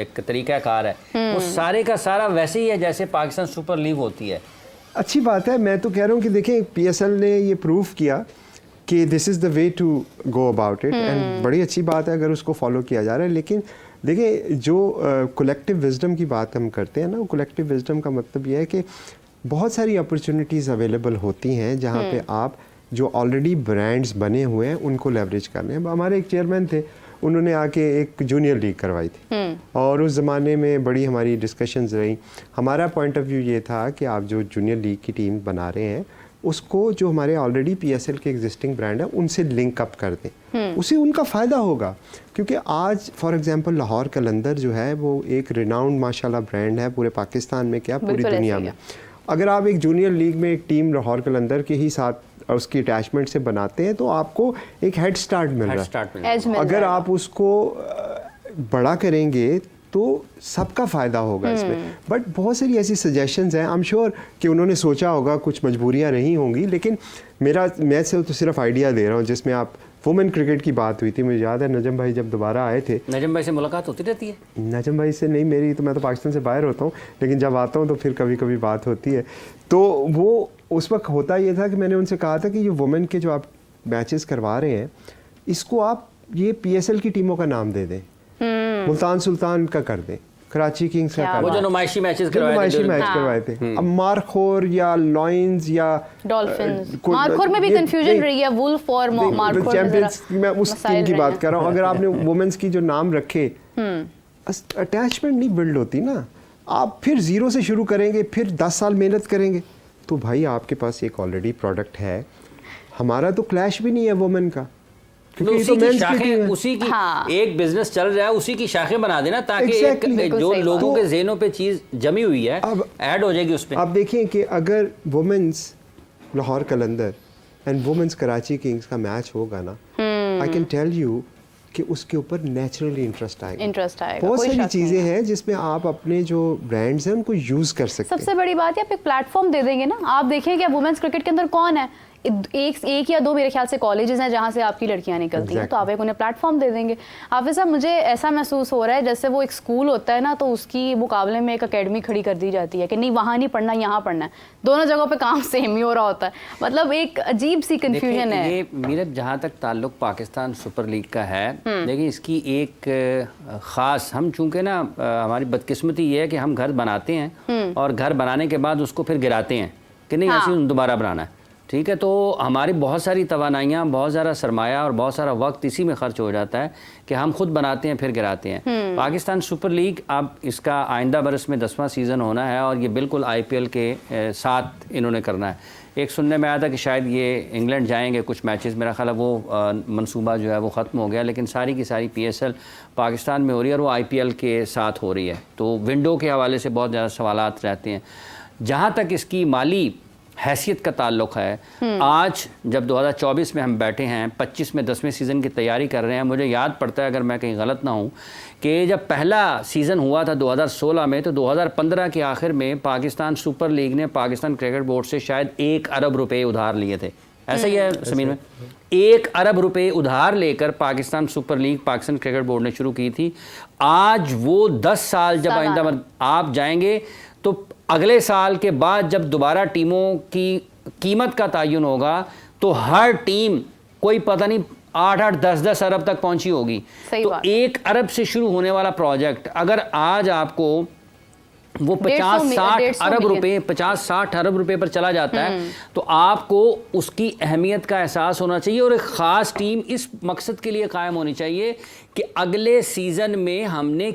एक तरीक़ाकार है वो सारे का सारा वैसे ही है जैसे पाकिस्तान सुपर लीग होती है। अच्छी बात है, मैं तो कह रहा हूँ कि देखें PSL ने ये प्रूव किया कि this is the way to go about it, and बड़ी अच्छी बात है अगर उसको फॉलो किया जा रहा है। लेकिन देखिए जो कलेक्टिव विजडम की बात हम करते हैं ना, वो कलेक्टिव विजडम का मतलब ये है कि बहुत सारी अपॉर्चुनिटीज़ अवेलेबल होती हैं जहाँ पे आप जो ऑलरेडी ब्रांड्स बने हुए हैं उनको लेवरेज करने हैं। हमारे एक चेयरमैन थे, उन्होंने आके एक जूनियर लीग करवाई थी और उस ज़माने में बड़ी हमारी डिस्कशंस रही। हमारा पॉइंट ऑफ व्यू ये था कि आप जो जूनियर लीग की टीम बना रहे हैं उसको जो हमारे ऑलरेडी PSL के एग्जिस्टिंग ब्रांड है उनसे लिंक अप कर दें, उससे उनका फ़ायदा होगा। क्योंकि आज फॉर एग्जांपल लाहौर कलंदर जो है वो एक रिनाउंड माशाल्लाह ब्रांड है पूरे पाकिस्तान में, क्या पूरी दुनिया में। अगर आप एक जूनियर लीग में एक टीम लाहौर कलंदर के ही साथ उसकी अटैचमेंट से बनाते हैं तो आपको एक हेड स्टार्ट मिल रहा है। अगर आप उसको बड़ा करेंगे तो सबका फ़ायदा होगा इसमें। बट बहुत सारी ऐसी सजेशंस हैं, आई एम श्योर कि उन्होंने सोचा होगा, कुछ मजबूरियां रही होंगी, लेकिन मैं तो सिर्फ आइडिया दे रहा हूँ। जिसमें आप वुमेन क्रिकेट की बात हुई थी, मुझे याद है नजम भाई जब दोबारा आए थे। नजम भाई से मुलाकात होती रहती है? नजम भाई से नहीं मेरी, तो मैं तो पाकिस्तान से बाहर होता हूँ, लेकिन जब आता हूँ तो फिर कभी कभी बात होती है। तो वो उस वक्त होता ये था कि मैंने उनसे कहा था कि ये वुमेन के जो आप मैचेस करवा रहे हैं इसको आप ये PSL की टीमों का नाम दे दें, मुल्तान सुल्तान का कर दें, कराची किंग्स का कर वो दें, जो नुमाइशी मैचेस करवाए थे। अब मारखोर या लॉयंस या डॉल्फिन्स, मारखोर में भी कंफ्यूजन रही है, वुल्फ और मारखोर चैंपियंस, मैं उस टीम की बात कर रहा हूँ। अगर आपने वुमेन्स की जो नाम रखे, अटैचमेंट नहीं बिल्ड होती ना। आप फिर जीरो से शुरू करेंगे, फिर 10 साल मेहनत करेंगे, तो भाई आपके पास एक ऑलरेडी प्रोडक्ट है। हमारा तो क्लैश भी नहीं है वुमेन का, क्योंकि उसी की शाखें, उसी की एक बिजनेस चल रहा है, उसी की शाखें बना देना ताकि एक जो लोगों के ज़हनों पे चीज़ जमी हुई है अब ऐड हो जाएगी उसमें। आप देखिए कि अगर women's Lahore Qalandar and women's Karachi Kings का मैच होगा ना, आई कैन टेल यू कि उसके ऊपर नेचुरली इंटरेस्ट आएगा। बहुत सारी चीज़ें हैं जिसमें आप अपने जो ब्रांड्स हैं उनको यूज़ कर सकते हैं। सबसे बड़ी बात है आप एक प्लेटफॉर्म दे देंगे ना। आप देखिए कि वुमेन्स क्रिकेट के अंदर कौन है, एक या दो मेरे ख्याल से कॉलेजेस हैं जहाँ से आपकी लड़कियाँ निकलती हैं, तो आप एक उन्हें प्लेटफॉर्म दे देंगे। हाफिज़ साहब, मुझे ऐसा महसूस हो रहा है जैसे वो एक स्कूल होता है ना, तो उसकी मुकाबले में एक अकेडमी खड़ी कर दी जाती है कि नहीं वहाँ नहीं पढ़ना, यहाँ पढ़ना है। दोनों जगहों पे काम सेम ही हो रहा होता है। मतलब एक अजीब सी कन्फ्यूजन है। ये मेरे जहाँ तक ताल्लुक पाकिस्तान सुपर लीग का है, देखिए इसकी एक ख़ास, हम चूँकि ना हमारी बदकिस्मती ये है कि हम घर बनाते हैं और घर बनाने के बाद उसको फिर गिराते हैं कि नहीं ऐसे दोबारा बनाना है। ठीक है, तो हमारी बहुत सारी तवानाइयाँ, बहुत सारा सरमाया और बहुत सारा वक्त इसी में ख़र्च हो जाता है कि हम खुद बनाते हैं फिर गिराते हैं। पाकिस्तान सुपर लीग अब इसका आइंदा बरस में 10वां सीज़न होना है और ये बिल्कुल IPL के साथ इन्होंने करना है। एक सुनने में आया था कि शायद ये इंग्लैंड जाएंगे कुछ मैचेस, मेरा ख्याल है वो मंसूबा जो है वो ख़त्म हो गया, लेकिन सारी की सारी PSL पाकिस्तान में हो रही है और वो IPL के साथ हो रही है। तो विंडो के हवाले से बहुत ज़्यादा सवालात रहते हैं। जहाँ तक इसकी माली हैसियत का ताल्लुक़ है, आज जब 2024 में हम बैठे हैं, 25 में 10वें सीज़न की तैयारी कर रहे हैं, मुझे याद पड़ता है अगर मैं कहीं गलत ना हूँ कि जब पहला सीज़न हुआ था 2016 में, तो 2015 के आखिर में पाकिस्तान सुपर लीग ने पाकिस्तान क्रिकेट बोर्ड से शायद 1 अरब रुपए उधार लिए थे। ऐसा ही है ज़मीन में। 1 अरब रुपए उधार लेकर Pakistan super league Pakistan cricket board ने शुरू की थी। आज वो 10 साल जब आइंदा आप जाएंगे तो अगले साल के बाद जब दोबारा टीमों की कीमत का तयन होगा तो हर टीम कोई पता नहीं 8-8, 10-10 अरब तक पहुंची होगी। तो 1 अरब से शुरू होने वाला प्रोजेक्ट अगर आज आपको वो 50-60 अरब रुपए 50-60 अरब रुपए पर चला जाता है तो आपको उसकी अहमियत का एहसास होना चाहिए और एक ख़ास टीम इस मकसद के लिए कायम होनी चाहिए कि अगले सीज़न में हमने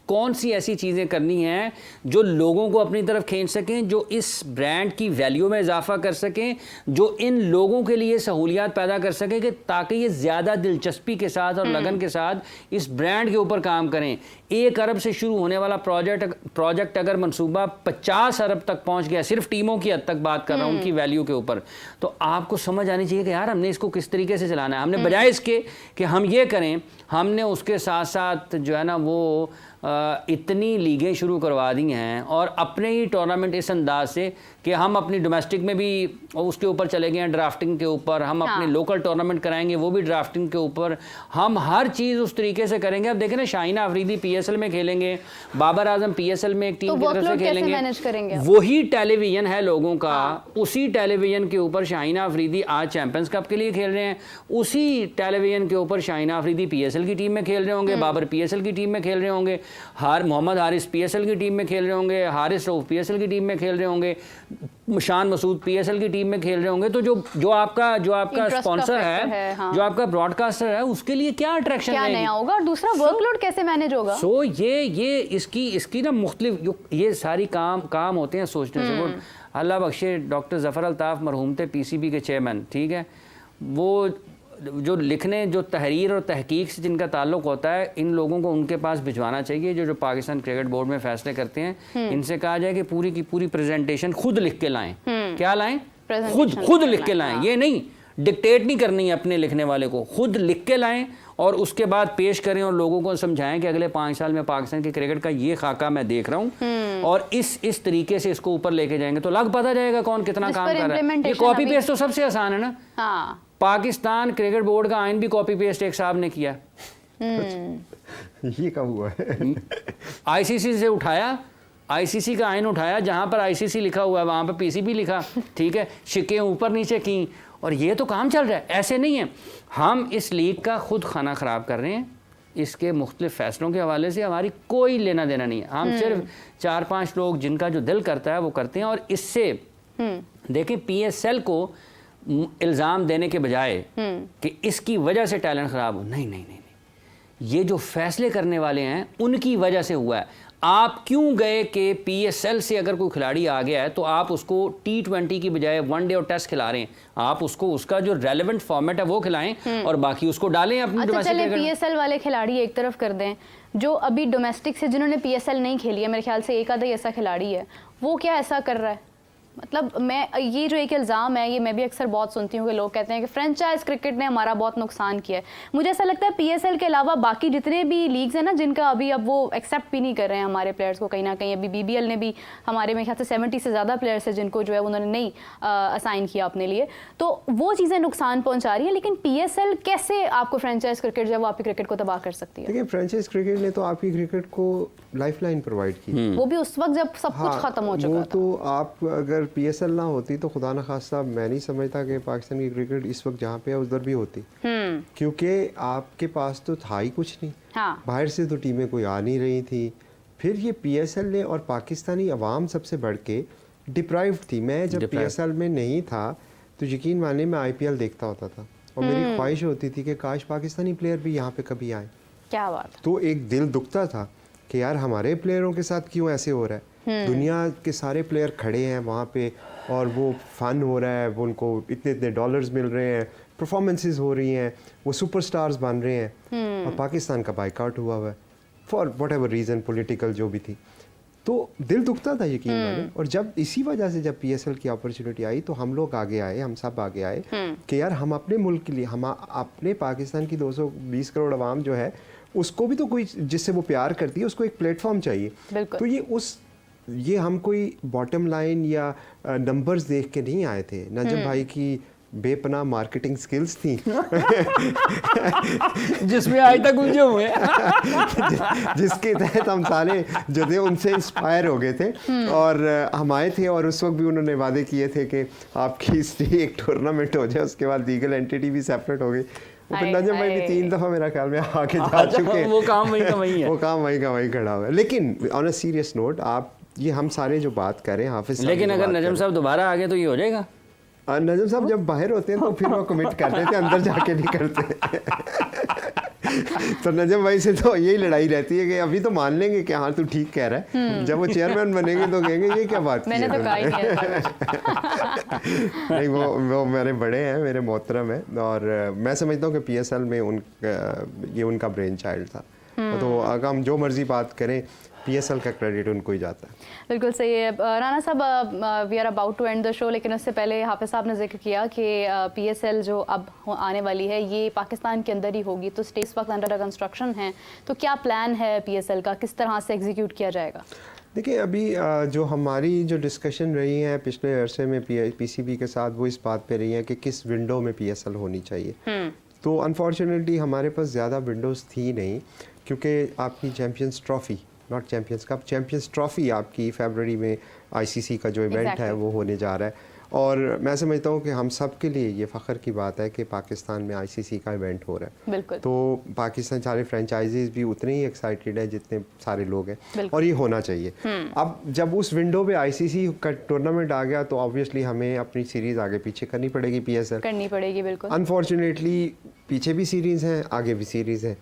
कौन सी ऐसी चीज़ें करनी हैं जो लोगों को अपनी तरफ खींच सकें, जो इस ब्रांड की वैल्यू में इजाफा कर सकें, जो इन लोगों के लिए सहूलियात पैदा कर सकें कि ताकि ये ज़्यादा दिलचस्पी के साथ और लगन के साथ इस ब्रांड के ऊपर काम करें। 1 अरब से शुरू होने वाला प्रोजेक्ट अगर मंसूबा 50 अरब तक पहुंच गया, सिर्फ टीमों की हद तक बात कर रहा हूं उनकी वैल्यू के ऊपर, तो आपको समझ आनी चाहिए कि यार हमने इसको किस तरीके से चलाना है। हमने बजाय इसके कि हम ये करें, हमने उसके साथ साथ जो है ना वो इतनी लीगें शुरू करवा दी हैं और अपने ही टूर्नामेंट इस अंदाज से कि हम अपनी डोमेस्टिक में भी उसके ऊपर चले गए हैं, ड्राफ्टिंग के ऊपर, हम अपने लोकल टूर्नामेंट कराएंगे वो भी ड्राफ्टिंग के ऊपर, हम हर चीज़ उस तरीके से करेंगे। अब देखें ना, शाहीना अफरीदी PSL में खेलेंगे, बाबर आजम PSL में एक टीम की तरफ से खेलेंगे, वही टेलीविजन है लोगों का, उसी टेलीविजन के ऊपर शाहीना अफरीदी आज चैंपियंस कप के लिए खेल रहे हैं, उसी टेलीविजन के ऊपर शाहीना अफरीदी PSL की टीम में खेल रहे होंगे, बाबर PSL की टीम में खेल रहे होंगे, मोहम्मद हारिस PSL की टीम में खेल रहे होंगे, हारिस रऊफ PSL की टीम में खेल रहे होंगे, शान मसूद PSL की टीम में खेल रहे होंगे। तो जो आपका स्पॉन्सर है, हाँ। जो आपका ब्रॉडकास्टर है, उसके लिए क्या अट्रैक्शन क्या नया होगा और दूसरा वर्कलोड कैसे मैनेज होगा। सो ये इसकी ना मुख्तलिफ ये सारी काम होते हैं सोचने से। वो अल्लाह बख्शे डॉक्टर ज़फ़र अल्ताफ़ मरहूम थे PCB के चेयरमैन, ठीक है, वो जो लिखने, जो तहरीर और तहकीक से जिनका ताल्लुक़ होता है, इन लोगों को उनके पास भिजवाना चाहिए जो पाकिस्तान क्रिकेट बोर्ड में फ़ैसले करते हैं। इनसे कहा जाए कि पूरी की पूरी प्रेजेंटेशन खुद लिख के लाएं। क्या लाएं? खुद लिख के लाएं। ये नहीं डिक्टेट नहीं करनी है अपने लिखने वाले को, खुद लिख के लाएं और उसके बाद पेश करें और लोगों को समझाएं कि अगले 5 साल में पाकिस्तान के क्रिकेट का ये खाका मैं देख रहा हूँ और इस तरीके से इसको ऊपर लेके जाएंगे तो लग पता जाएगा कौन कितना काम कर रहा है। ये कॉपी पेस्ट तो सबसे आसान है ना। पाकिस्तान क्रिकेट बोर्ड का आइन भी कॉपी पेस्ट एक साहब ने किया। ये कब हुआ है? ICC से उठाया, ICC का आइन उठाया, जहाँ पर ICC लिखा हुआ है वहाँ पर PCB लिखा, ठीक है, शिकें ऊपर नीचे की, और ये तो काम चल रहा है। ऐसे नहीं है हम इस लीग का खुद खाना ख़राब कर रहे हैं, इसके मुख्तलिफ फ़ैसलों के हवाले से हमारी कोई लेना देना नहीं है। हम सिर्फ 4-5 लोग जिनका जो दिल करता है वो करते हैं। और इससे देखें PSL को इल्ज़ाम देने के बजाय कि इसकी वजह से टैलेंट ख़राब हो, नहीं, ये जो फैसले करने वाले हैं उनकी वजह से हुआ है। आप क्यों गए कि PSL से अगर कोई खिलाड़ी आ गया है तो आप उसको T20 की बजाय वनडे और टेस्ट खिला रहे हैं, आप उसको उसका जो रेलेवेंट फॉर्मेट है वो खिलाएं और बाकी उसको डालें अपनी डोमेस्टिक। चलें PSL वाले खिलाड़ी एक तरफ कर दें, जो अभी डोमेस्टिक से जिन्होंने PSL नहीं खेली है, मेरे ख्याल से एक आधा ही ऐसा खिलाड़ी है, वो क्या ऐसा कर रहा है? मतलब मैं ये जो एक इल्ज़ाम है, ये मैं भी अक्सर बहुत सुनती हूँ कि लोग कहते हैं कि फ्रेंचाइज क्रिकेट ने हमारा बहुत नुकसान किया है। मुझे ऐसा लगता है PSL के अलावा बाकी जितने भी लीग्स हैं ना, जिनका अभी अब वो एक्सेप्ट भी नहीं कर रहे हैं हमारे प्लेयर्स को, कहीं ना कहीं अभी BBL ने भी हमारे में ख्याल से 70 से ज़्यादा प्लेयर्स हैं जिनको जो है उन्होंने नहीं असाइन किया अपने लिए, तो वो चीज़ें नुकसान पहुँचा रही है। लेकिन PSL कैसे आपको फ्रेंचाइज क्रिकेट जो है वो आपकी क्रिकेट को तबाह कर सकती है? देखिए, फ्रेंचाइज क्रिकेट ने तो आपकी क्रिकेट को लाइफलाइन प्रोवाइड की, वो भी उस वक्त जब सब कुछ खत्म हो चुका था। तो आप अगर PSL ना होती तो खुदा न खास्ता मैं नहीं समझता कि पाकिस्तान की क्रिकेट इस वक्त जहाँ पे है उधर भी होती, क्योंकि आपके पास तो था ही कुछ नहीं। बाहर से तो टीमें कोई आ नहीं रही थी। फिर ये PSL ने और पाकिस्तानी अवाम सबसे बढ़ के डिप्राइव्ड थी। मैं जब PSL में नहीं था तो यकीन मानिए मैं IPL देखता होता था और मेरी ख्वाहिश होती थी कि काश पाकिस्तानी प्लेयर भी यहाँ पे कभी आए। क्या बात। तो एक दिल दुखता था कि यार हमारे प्लेयरों के साथ क्यों ऐसे हो रहा है। दुनिया के सारे प्लेयर खड़े हैं वहाँ पे और वो फन हो रहा है, वो उनको इतने डॉलर्स मिल रहे हैं, परफॉर्मेंसेस हो रही हैं, वो सुपरस्टार्स बन रहे हैं, और पाकिस्तान का बाइकआउट हुआ है for what ever reason, political जो भी थी। तो दिल दुखता था यकीन माने। और जब इसी वजह से जब PSL की अपॉर्चुनिटी आई तो हम लोग आगे आए, हम सब आगे आए कि यार हम अपने मुल्क के लिए, हम अपने पाकिस्तान की 220 करोड़ आवाम जो है उसको भी तो कोई जिससे वो प्यार करती है उसको एक प्लेटफॉर्म चाहिए। तो ये हम कोई बॉटम लाइन या नंबर्स देख के नहीं आए थे। नजम भाई की बेपनाह मार्केटिंग स्किल्स थी जिसमें आज तक उलझे हुए हैं। जिसके तहत हम सारे जो थे उनसे इंस्पायर हो गए थे और हम आए थे और उस वक्त भी उन्होंने वादे किए थे कि आपकी एक टूर्नामेंट हो जाए, उसके बाद लीगल एंटिटी भी सेपरेट हो गई। तो फिर नजम भाई भी 3 दफ़ा मेरा ख्याल में आके जा चुके हैं। वो काम वही का वही है। वो काम वही का वही खड़ा हुआ है। लेकिन ऑन अ सीरियस नोट, आप ये हम सारे जो बात करें हाफिज साहब, लेकिन अगर नजम साहब दोबारा आ गए तो ये हो जाएगा। नजम साहब जब बाहर होते हैं तो फिर वो कमिट करते थे, अंदर जाके नहीं करते। तो नजम भाई से तो यही लड़ाई रहती है कि अभी तो मान लेंगे कि हाँ तू ठीक कह रहा है, जब वो चेयरमैन बनेंगे तो कहेंगे ये क्या बात मैंने तो कहा ही नहीं। नहीं, वो मेरे बड़े हैं, मेरे मोहतरम हैं और मैं समझता हूँ कि PSL में ये उनका ब्रेन चाइल्ड था। तो अगर हम जो मर्जी बात करें, PSL का क्रेडिट उनको ही जाता है। बिल्कुल सही है। राना साहब, we are about to end the show, लेकिन उससे पहले हाफिज साहब ने जिक्र किया कि PSL जो अब आने वाली है ये पाकिस्तान के अंदर ही होगी, तो स्टेट इस वक्त अंडर कंस्ट्रक्शन है, तो क्या प्लान है PSL का, किस तरह से एग्जीक्यूट किया जाएगा? देखिए, अभी जो हमारी जो डिस्कशन रही है पिछले अरसे में PCB के साथ, वो इस बात पे रही है कि किस विंडो में PSL होनी चाहिए। तो अनफॉर्चुनेटली हमारे पास ज़्यादा विंडोज़ थी नहीं, क्योंकि आपकी champions trophy, not champions cup, champions trophy आपकी फरवरी में ICC का जो इवेंट है वो होने जा रहा है। और मैं समझता हूँ कि हम सब के लिए ये फ़ख्र की बात है कि पाकिस्तान में ICC का इवेंट हो रहा है। बिल्कुल। तो पाकिस्तान सारे फ्रेंचाइजीज भी उतने ही एक्साइटेड है जितने सारे लोग हैं, और ये होना चाहिए। अब जब उस विंडो पे ICC का टूर्नामेंट आ गया तो ऑब्वियसली हमें अपनी सीरीज़ आगे पीछे करनी पड़ेगी, PSL करनी पड़ेगी। बिल्कुल। अनफॉर्चुनेटली पीछे भी सीरीज़ हैं, आगे भी सीरीज़ है,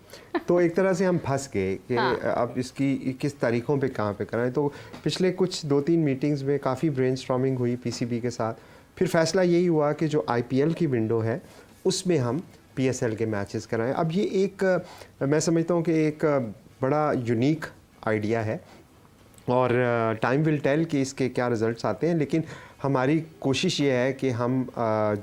तो एक तरह से हम फंस गए कि अब इसकी किस तारीखों पे कहाँ पे कराएं। तो पिछले कुछ 2-3 मीटिंग्स में काफ़ी ब्रेनस्टॉर्मिंग हुई PCB के साथ, फिर फैसला यही हुआ कि जो IPL की विंडो है उसमें हम PSL के मैचेस कराएं। अब ये एक मैं समझता हूँ कि एक बड़ा यूनिक आइडिया है और टाइम विल टेल कि इसके क्या रिज़ल्ट्स आते हैं, लेकिन हमारी कोशिश ये है कि हम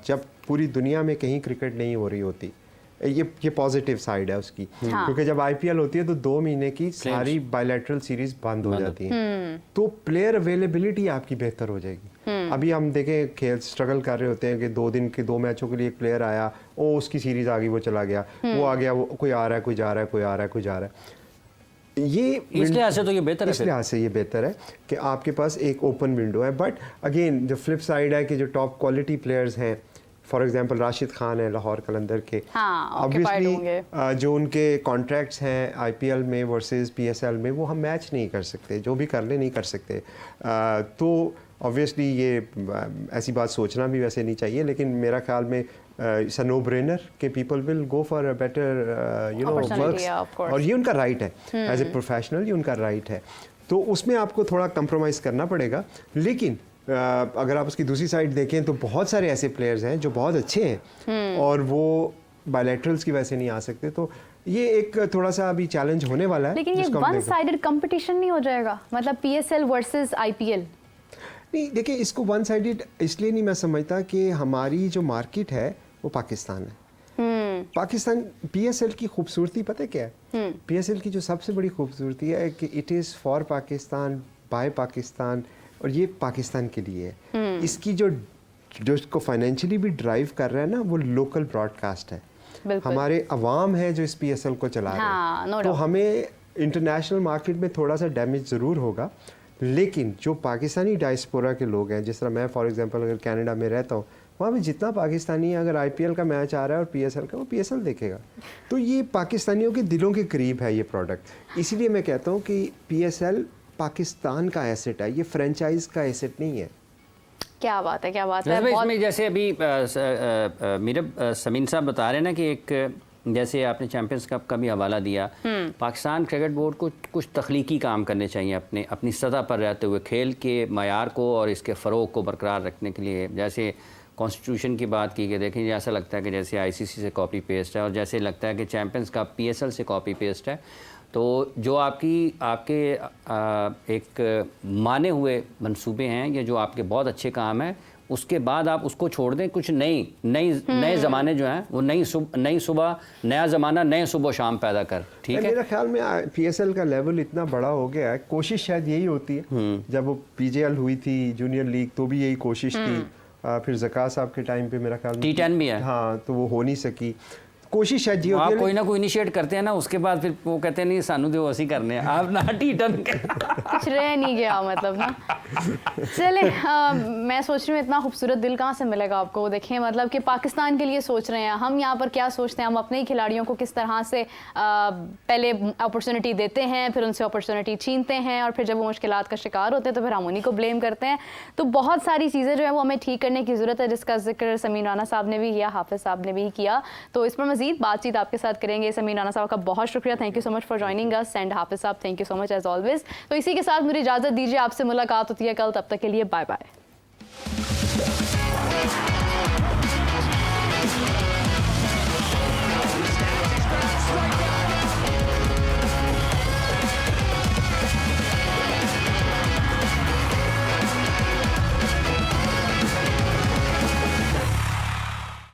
जब पूरी दुनिया में कहीं क्रिकेट नहीं हो रही होती, ये पॉजिटिव साइड है उसकी, क्योंकि जब IPL होती है तो 2 महीने की सारी बायलैटरल सीरीज बंद हो जाती है, तो प्लेयर अवेलेबिलिटी आपकी बेहतर हो जाएगी। अभी हम देखें, खेल स्ट्रगल कर रहे होते हैं कि 2 दिन के 2 मैचों के लिए एक प्लेयर आया, ओ उसकी सीरीज आ गई, वो चला गया, वो आ गया, वो कोई आ रहा है, कोई जा रहा है, कोई आ रहा है, कोई जा रहा है। ये इस लिहाज से तो ये बेहतर है, इस लिहाज से ये बेहतर है कि आपके पास एक ओपन विंडो है। बट अगेन जो फ्लिप साइड है कि जो टॉप क्वालिटी प्लेयर्स हैं, फॉर एग्जांपल राशिद खान है लाहौर कलंदर के, ऑब्वियसली जो उनके कॉन्ट्रैक्ट्स हैं IPL में वर्सेस PSL में, वो हम मैच नहीं कर सकते, जो भी कर ले नहीं कर सकते। तो ऑब्वियसली ये ऐसी बात सोचना भी वैसे नहीं चाहिए, लेकिन मेरा ख्याल में इट्स अ नो ब्रेनर कि people will go for a better works, और ये उनका राइट है, एज ए प्रोफेशनल ये उनका राइट है। तो उसमें आपको थोड़ा कंप्रोमाइज़ करना पड़ेगा, लेकिन अगर आप उसकी दूसरी साइड देखें तो बहुत सारे ऐसे प्लेयर्स हैं जो बहुत अच्छे हैं और वो बायलैटरल्स की वजह से नहीं आ सकते। तो ये एक थोड़ा सा अभी चैलेंज होने वाला है। लेकिन ये वन साइडेड कंपटीशन नहीं हो जाएगा, मतलब PSL वर्सेस IPL? नहीं, देखिए, इसको वन साइडेड इसलिए नहीं मैं समझता कि हमारी जो मार्केट है वो पाकिस्तान है। पाकिस्तान PSL की खूबसूरती पता है क्या है? PSL की जो सबसे बड़ी खूबसूरती है कि it is for Pakistan, by Pakistan, और ये पाकिस्तान के लिए है। इसकी जो इसको फाइनेंशियली भी ड्राइव कर रहा है ना, वो लोकल ब्रॉडकास्ट है। हमारे अवाम है जो इस PSL को चला रहे हैं। तो हमें इंटरनेशनल मार्केट में थोड़ा सा डैमेज ज़रूर होगा, लेकिन जो पाकिस्तानी डायस्पोरा के लोग हैं, जिस तरह मैं फॉर एग्जांपल अगर कनाडा में रहता हूँ, वहाँ पे जितना पाकिस्तानी है, अगर IPL का मैच आ रहा है और PSL का, वो PSL देखेगा। तो ये पाकिस्तानियों के दिलों के करीब है ये प्रोडक्ट। इसीलिए मैं कहता हूँ कि PSL पाकिस्तान का एसेट है, ये फ्रेंचाइज का एसेट नहीं है। क्या बात है, क्या बात है। इसमें जैसे अभी मेरे समीन साहब बता रहे हैं ना कि एक जैसे आपने चैंपियंस कप का भी हवाला दिया, पाकिस्तान क्रिकेट बोर्ड को कुछ तख्लीकी काम करने चाहिए अपनी सतह पर रहते हुए, खेल के मयार को और इसके फ़रोग को बरकरार रखने के लिए। जैसे कॉन्स्टिट्यूशन की बात की कि देखें, ऐसा लगता है कि जैसे ICC से कॉपी पेस्ट है, और जैसे लगता है कि चैंपियंस कप PSL से कॉपी पेस्ट है। तो जो आपके एक माने हुए मंसूबे हैं, ये जो आपके बहुत अच्छे काम हैं, उसके बाद आप उसको छोड़ दें, कुछ नए ज़माने जो हैं वो नई सुबह, नया ज़माना नए सुबह शाम पैदा कर। ठीक है, मेरे ख्याल में PSL का लेवल इतना बड़ा हो गया है, कोशिश शायद यही होती है। जब वो PJL हुई थी जूनियर लीग, तो भी यही कोशिश थी, फिर ज़का साहब के टाइम पे मेरा ख्याल T10 भी है। हाँ, तो वो हो नहीं सकी। कोशिश शायद ये आप होती है कोई ना कोई इनिशिएट करते हैं ना, उसके बाद फिर वो कहते हैं नहीं सानू दो असी करने हैं, आप ना T10 कुछ रह नहीं गया मतलब ना। चले मैं सोच रही हूँ इतना खूबसूरत दिल कहाँ से मिलेगा आपको। देखें मतलब कि पाकिस्तान के लिए सोच रहे हैं हम, यहाँ पर क्या सोचते हैं हम, अपने ही खिलाड़ियों को किस तरह से पहले अपॉर्चुनिटी देते हैं, फिर उनसे अपॉर्चुनिटी छीनते हैं, और फिर जब वो मुश्किलात का शिकार होते हैं तो फिर हम उन्हीं को ब्लेम करते हैं। तो बहुत सारी चीज़ें जो है वो हमें ठीक करने की ज़रूरत है, जिसका जिक्र समीर राना साहब ने भी किया, हाफिज़ साहब ने भी किया। तो इस पर मज़ीद बातचीत आपके साथ करेंगे। समीर राना साहब का बहुत शुक्रिया, thank you so much for joining us, and Hafiz साहब thank you so much as always. तो इसी के साथ मुझे इजाज़त दीजिए, आपसे मुलाकात होती है कल, तब तक के लिए बाय बाय।